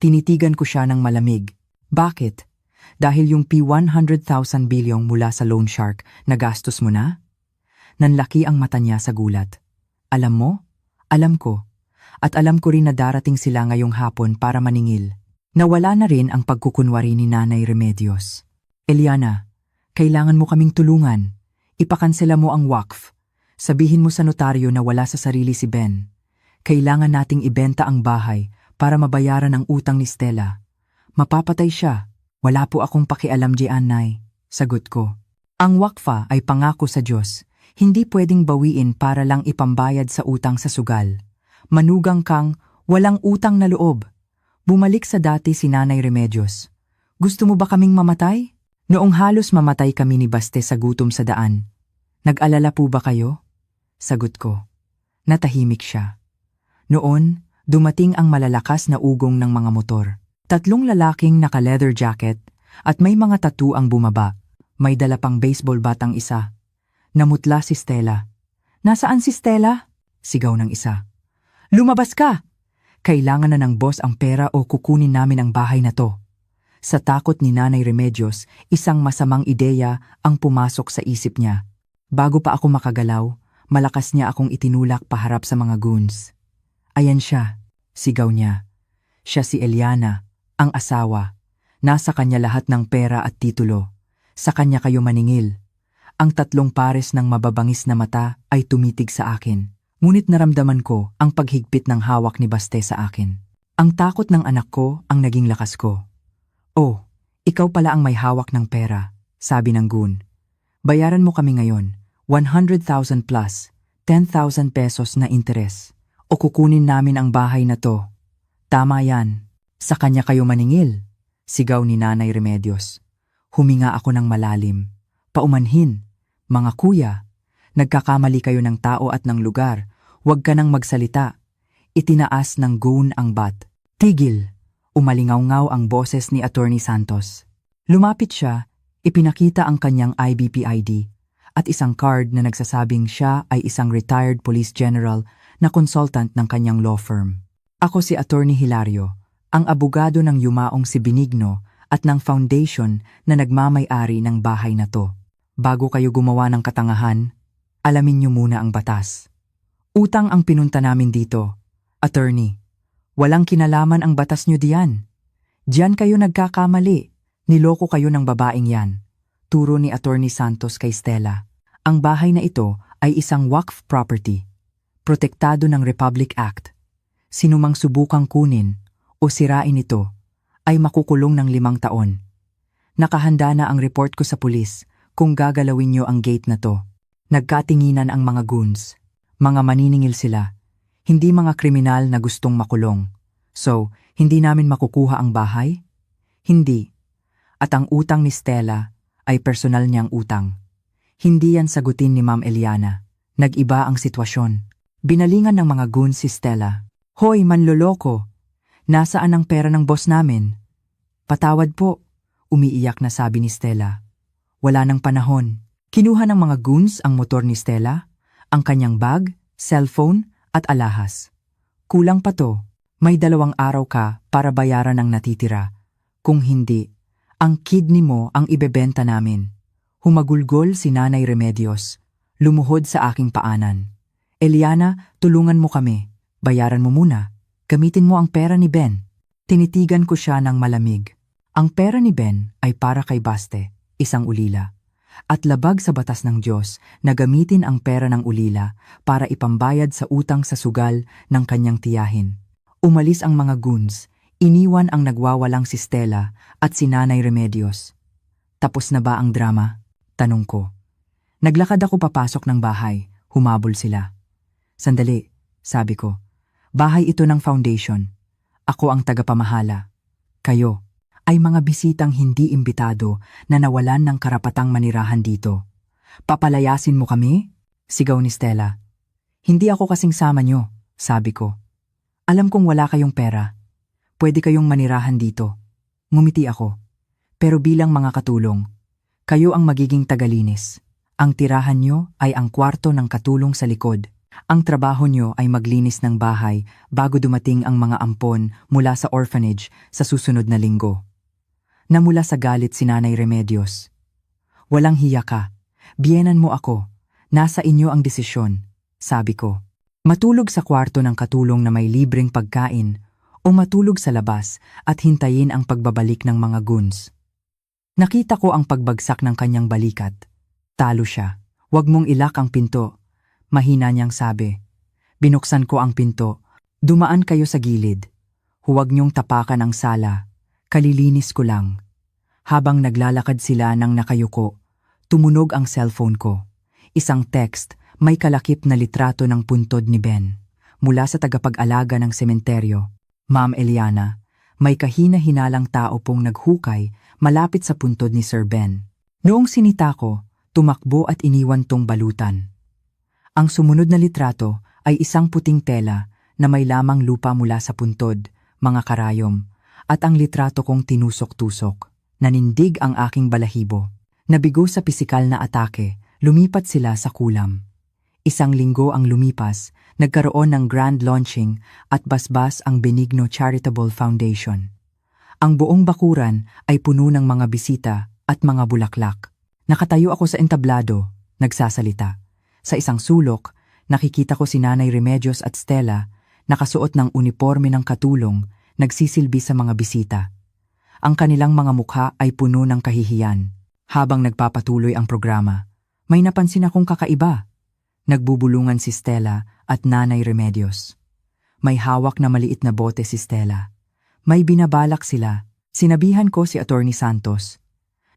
Tinitigan ko siya ng malamig. Bakit? Dahil yung P100,000 bilyong mula sa loan shark, nagastos mo na? Nanlaki ang mata niya sa gulat. Alam mo? Alam ko. At alam ko rin na darating sila ngayong hapon para maningil. Nawala na rin ang pagkukunwari ni Nanay Remedios. Eliana, kailangan mo kaming tulungan. Ipakansela mo ang wakf. Sabihin mo sa notaryo na wala sa sarili si Ben. Kailangan nating ibenta ang bahay para mabayaran ang utang ni Stella. Mapapatay siya. Wala po akong pakialam diyan, Nay. Sagot ko. Ang wakfa ay pangako sa Diyos. Hindi pwedeng bawiin para lang ipambayad sa utang sa sugal. Manugang kang walang utang na loob. Bumalik sa dati si Nanay Remedios. Gusto mo ba kaming mamatay? Noong halos mamatay kami ni Baste sa gutom sa daan. Nag-alala po ba kayo? Sagot ko. Natahimik siya. Noon, dumating ang malalakas na ugong ng mga motor. 3 lalaking naka-leather jacket at may mga tattoo ang bumaba. May dala pang baseball bat ang isa. Namutla si Stella. Nasaan si Stella? Sigaw ng isa. Lumabas ka! Kailangan na ng boss ang pera o kukunin namin ang bahay na to. Sa takot ni Nanay Remedios, isang masamang ideya ang pumasok sa isip niya. Bago pa ako makagalaw, malakas niya akong itinulak paharap sa mga goons. Ayan siya, sigaw niya. Siya si Eliana, ang asawa. Nasa kanya lahat ng pera at titulo. Sa kanya kayo maningil. Ang 3 pares ng mababangis na mata ay tumitig sa akin. Ngunit naramdaman ko ang paghigpit ng hawak ni Baste sa akin. Ang takot ng anak ko ang naging lakas ko. Oh, ikaw pala ang may hawak ng pera, sabi ng goon. Bayaran mo kami ngayon, 100,000 plus, 10,000 pesos na interes. O kukunin namin ang bahay na to. Tama yan. Sa kanya kayo maningil, sigaw ni Nanay Remedios. Huminga ako ng malalim. Paumanhin, mga kuya, nagkakamali kayo ng tao at ng lugar, huwag ka nang magsalita. Itinaas ng goon ang bat. Tigil! Umalingaw-ngaw ang boses ni Attorney Santos. Lumapit siya, ipinakita ang kanyang IBP ID at isang card na nagsasabing siya ay isang retired police general na consultant ng kanyang law firm. Ako si Attorney Hilario, ang abogado ng yumaong si Benigno at ng foundation na nagmamay-ari ng bahay na to. Bago kayo gumawa ng katangahan, alamin niyo muna ang batas. Utang ang pinunta namin dito. Attorney, walang kinalaman ang batas niyo diyan. Diyan kayo nagkakamali. Niloko kayo ng babaeng yan. Turo ni Attorney Santos kay Stella. Ang bahay na ito ay isang waqf property. Protektado ng Republic Act. Sinumang subukang kunin o sirain ito ay makukulong ng 5 taon. Nakahanda na ang report ko sa pulis kung gagalawin niyo ang gate na to. Nagkatinginan ang mga goons. Mga maniningil sila. Hindi mga kriminal na gustong makulong. So, hindi namin makukuha ang bahay? Hindi. At ang utang ni Stella ay personal niyang utang. Hindi yan sagutin ni Ma'am Eliana. Nag-iba ang sitwasyon. Binalingan ng mga goons si Stella. Hoy, manloloko! Nasaan ang pera ng boss namin? Patawad po, umiiyak na sabi ni Stella. Wala nang panahon. Kinuha ng mga goons ang motor ni Stella, ang kanyang bag, cellphone at alahas. Kulang pa to. May 2 araw ka para bayaran ang natitira. Kung hindi, ang kidney mo ang ibebenta namin. Humagulgol si Nanay Remedios. Lumuhod sa aking paanan. Eliana, tulungan mo kami. Bayaran mo muna. Gamitin mo ang pera ni Ben. Tinitigan ko siya ng malamig. Ang pera ni Ben ay para kay Baste, isang ulila. At labag sa batas ng Diyos na gamitin ang pera ng ulila para ipambayad sa utang sa sugal ng kanyang tiyahin. Umalis ang mga goons, iniwan ang nagwawalang si Stella at si Nanay Remedios. Tapos na ba ang drama? Tanong ko. Naglakad ako papasok ng bahay, humabol sila. Sandali, sabi ko. Bahay ito ng foundation. Ako ang tagapamahala. Kayo ay mga bisitang hindi imbitado na nawalan ng karapatang manirahan dito. Papalayasin mo kami? Sigaw ni Stella. Hindi ako kasing sama nyo, sabi ko. Alam kong wala kayong pera. Pwede kayong manirahan dito. Ngumiti ako. Pero bilang mga katulong, kayo ang magiging tagalinis. Ang tirahan nyo ay ang kwarto ng katulong sa likod. Ang trabaho nyo ay maglinis ng bahay bago dumating ang mga ampon mula sa orphanage sa susunod na linggo. Namula sa galit si Nanay Remedios. Walang hiya ka. Biyenan mo ako. Nasa inyo ang desisyon, sabi ko. Matulog sa kwarto ng katulong na may libreng pagkain o matulog sa labas at hintayin ang pagbabalik ng mga goons. Nakita ko ang pagbagsak ng kanyang balikat. Talo siya. Huwag mong ilak ang pinto. Mahina niyang sabi. Binuksan ko ang pinto. Dumaan kayo sa gilid. Huwag niyong tapakan ang sala. Kalilinis ko lang. Habang naglalakad sila ng nakayuko, tumunog ang cellphone ko. Isang text, may kalakip na litrato ng puntod ni Ben. Mula sa tagapag-alaga ng sementeryo. Ma'am Eliana, may kahina-hinalang tao pong naghukay malapit sa puntod ni Sir Ben. Noong sinita ko, tumakbo at iniwan tong balutan. Ang sumunod na litrato ay isang puting tela na may lamang lupa mula sa puntod, mga karayom, at ang litrato kong tinusok-tusok. Nanindig ang aking balahibo. Nabigo sa pisikal na atake, lumipat sila sa kulam. Isang linggo ang lumipas, nagkaroon ng grand launching at basbas ang Benigno Charitable Foundation. Ang buong bakuran ay puno ng mga bisita at mga bulaklak. Nakatayo ako sa entablado, nagsasalita. Sa isang sulok, nakikita ko si Nanay Remedios at Stella, nakasuot ng uniporme ng katulong, nagsisilbi sa mga bisita. Ang kanilang mga mukha ay puno ng kahihiyan. Habang nagpapatuloy ang programa, may napansin akong kakaiba. Nagbubulungan si Stella at Nanay Remedios. May hawak na maliit na bote si Stella. May binabalak sila. Sinabihan ko si Attorney Santos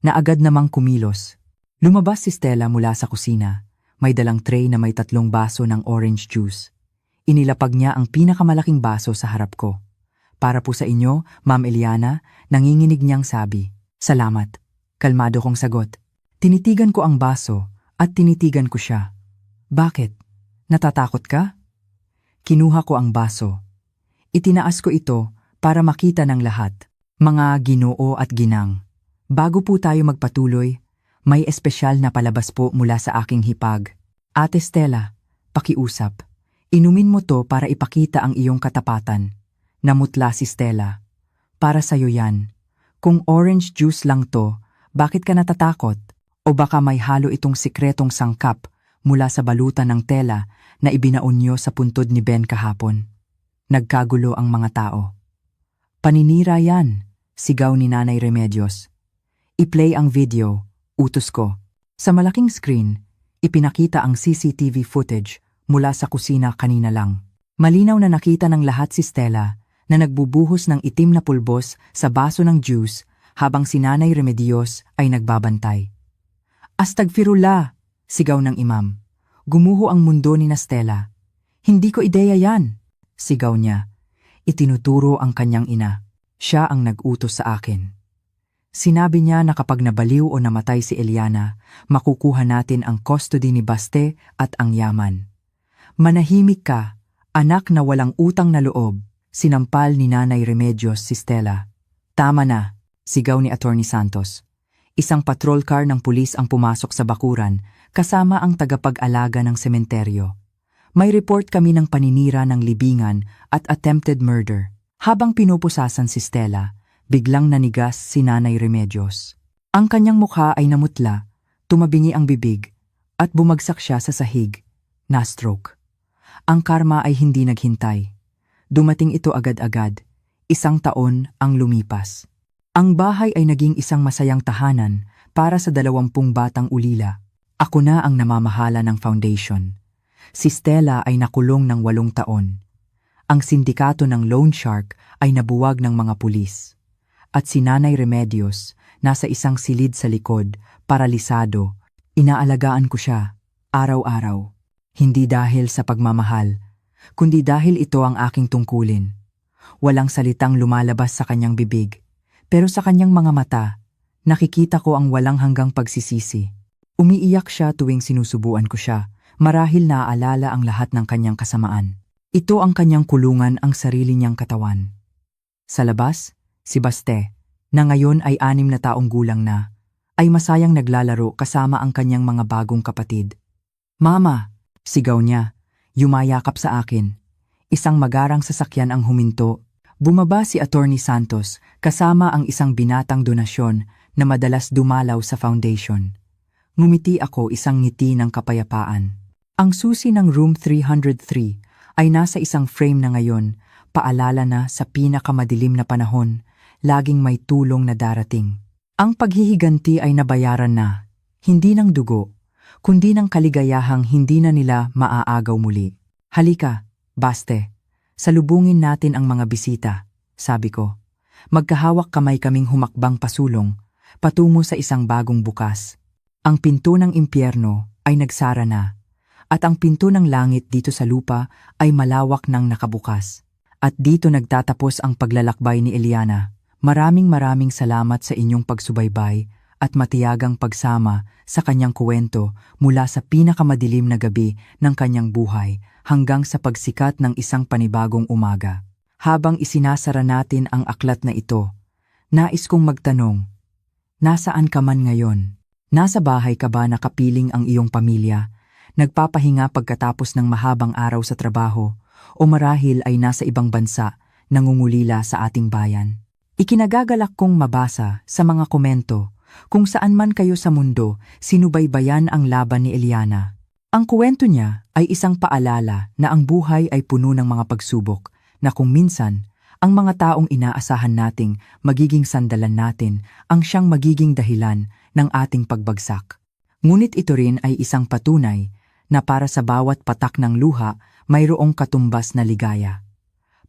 na agad namang kumilos. Lumabas si Stella mula sa kusina. May dalang tray na may 3 baso ng orange juice. Inilapag niya ang pinakamalaking baso sa harap ko. Para po sa inyo, Ma'am Eliana, nanginginig niyang sabi. Salamat. Kalmado kong sagot. Tinitigan ko ang baso at tinitigan ko siya. Bakit? Natatakot ka? Kinuha ko ang baso. Itinaas ko ito para makita ng lahat. Mga Ginoo at ginang. Bago po tayo magpatuloy, may espesyal na palabas po mula sa aking hipag. Ate Stella, pakiusap. Inumin mo to para ipakita ang iyong katapatan. Namutla si Stella. Para sa'yo yan. Kung orange juice lang to, bakit ka natatakot? O baka may halo itong sikretong sangkap mula sa balutan ng tela na ibinaon niyo sa puntod ni Ben kahapon? Nagkagulo ang mga tao. Paninira yan, sigaw ni Nanay Remedios. I-play ang video. Utos ko. Sa malaking screen, ipinakita ang CCTV footage mula sa kusina kanina lang. Malinaw na nakita ng lahat si Stella na nagbubuhos ng itim na pulbos sa baso ng juice habang si Nanay Remedios ay nagbabantay. Astagfirullah, sigaw ng imam. Gumuho ang mundo ni na Stella. Hindi ko ideya yan, sigaw niya. Itinuturo ang kanyang ina. Siya ang nag-utos sa akin. Sinabi niya na kapag nabaliw o namatay si Eliana, makukuha natin ang custody ni Baste at ang yaman. Manahimik ka, anak na walang utang na loob, sinampal ni Nanay Remedios si Stella. Tama na, sigaw ni Attorney Santos. Isang patrol car ng pulis ang pumasok sa bakuran, kasama ang tagapag-alaga ng sementeryo. May report kami ng paninira ng libingan at attempted murder. Habang pinupusasan si Stella, biglang nanigas si Nanay Remedios. Ang kanyang mukha ay namutla, tumabingi ang bibig, at bumagsak siya sa sahig. Na-stroke. Ang karma ay hindi naghintay. Dumating ito agad-agad. 1 taon ang lumipas. Ang bahay ay naging isang masayang tahanan para sa 20 batang ulila. Ako na ang namamahala ng foundation. Si Stella ay nakulong ng 8 taon. Ang sindikato ng Loan Shark ay nabuwag ng mga pulis. At si Nanay Remedios, nasa isang silid sa likod, paralisado. Inaalagaan ko siya, araw-araw. Hindi dahil sa pagmamahal, kundi dahil ito ang aking tungkulin. Walang salitang lumalabas sa kanyang bibig, pero sa kanyang mga mata, nakikita ko ang walang hanggang pagsisisi. Umiiyak siya tuwing sinusubuan ko siya, marahil naaalala ang lahat ng kanyang kasamaan. Ito ang kanyang kulungan, ang sarili niyang katawan. Sa labas, si Baste, na ngayon ay 6 na taong gulang na, ay masayang naglalaro kasama ang kanyang mga bagong kapatid. "Mama!" sigaw niya, yumayakap sa akin. Isang magarang sasakyan ang huminto. Bumaba si Attorney Santos kasama ang isang binatang donasyon na madalas dumalaw sa foundation. Ngumiti ako, isang ngiti ng kapayapaan. Ang susi ng room 303 ay nasa isang frame na ngayon, paalala na sa pinakamadilim na panahon, laging may tulong na darating. Ang paghihiganti ay nabayaran na, hindi ng dugo, kundi ng kaligayahang hindi na nila maaagaw muli. "Halika, Baste, salubungin natin ang mga bisita," sabi ko. Magkahawak kamay kaming humakbang pasulong, patungo sa isang bagong bukas. Ang pinto ng impyerno ay nagsara na, at ang pinto ng langit dito sa lupa ay malawak nang nakabukas. At dito nagtatapos ang paglalakbay ni Eliana. Maraming salamat sa inyong pagsubaybay at matiyagang pagsama sa kanyang kuwento mula sa pinakamadilim na gabi ng kanyang buhay hanggang sa pagsikat ng isang panibagong umaga. Habang isinasara natin ang aklat na ito, nais kong magtanong, nasaan ka man ngayon? Nasa bahay ka ba nakapiling ang iyong pamilya? Nagpapahinga pagkatapos ng mahabang araw sa trabaho? O marahil ay nasa ibang bansa, nangungulila sa ating bayan? Ikinagagalak kong mabasa sa mga komento kung saan man kayo sa mundo sinubaybayan ang laban ni Eliana. Ang kuwento niya ay isang paalala na ang buhay ay puno ng mga pagsubok, na kung minsan, ang mga taong inaasahan nating magiging sandalan natin ang siyang magiging dahilan ng ating pagbagsak. Ngunit ito rin ay isang patunay na para sa bawat patak ng luha, mayroong katumbas na ligaya.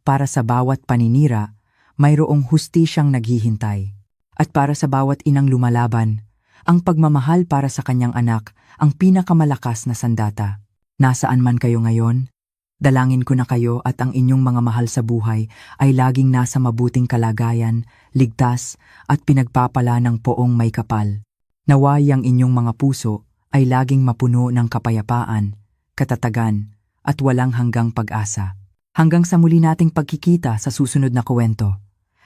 Para sa bawat paninira, mayroong hustisyang naghihintay. At para sa bawat inang lumalaban, ang pagmamahal para sa kanyang anak ang pinakamalakas na sandata. Nasaan man kayo ngayon, dalangin ko na kayo at ang inyong mga mahal sa buhay ay laging nasa mabuting kalagayan, ligtas at pinagpapala ng poong may kapal. Naway ang inyong mga puso ay laging mapuno ng kapayapaan, katatagan at walang hanggang pag-asa. Hanggang sa muli nating pagkikita sa susunod na kwento.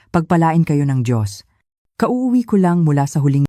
Pagpalain kayo ng Diyos. Kauuwi ko lang mula sa huling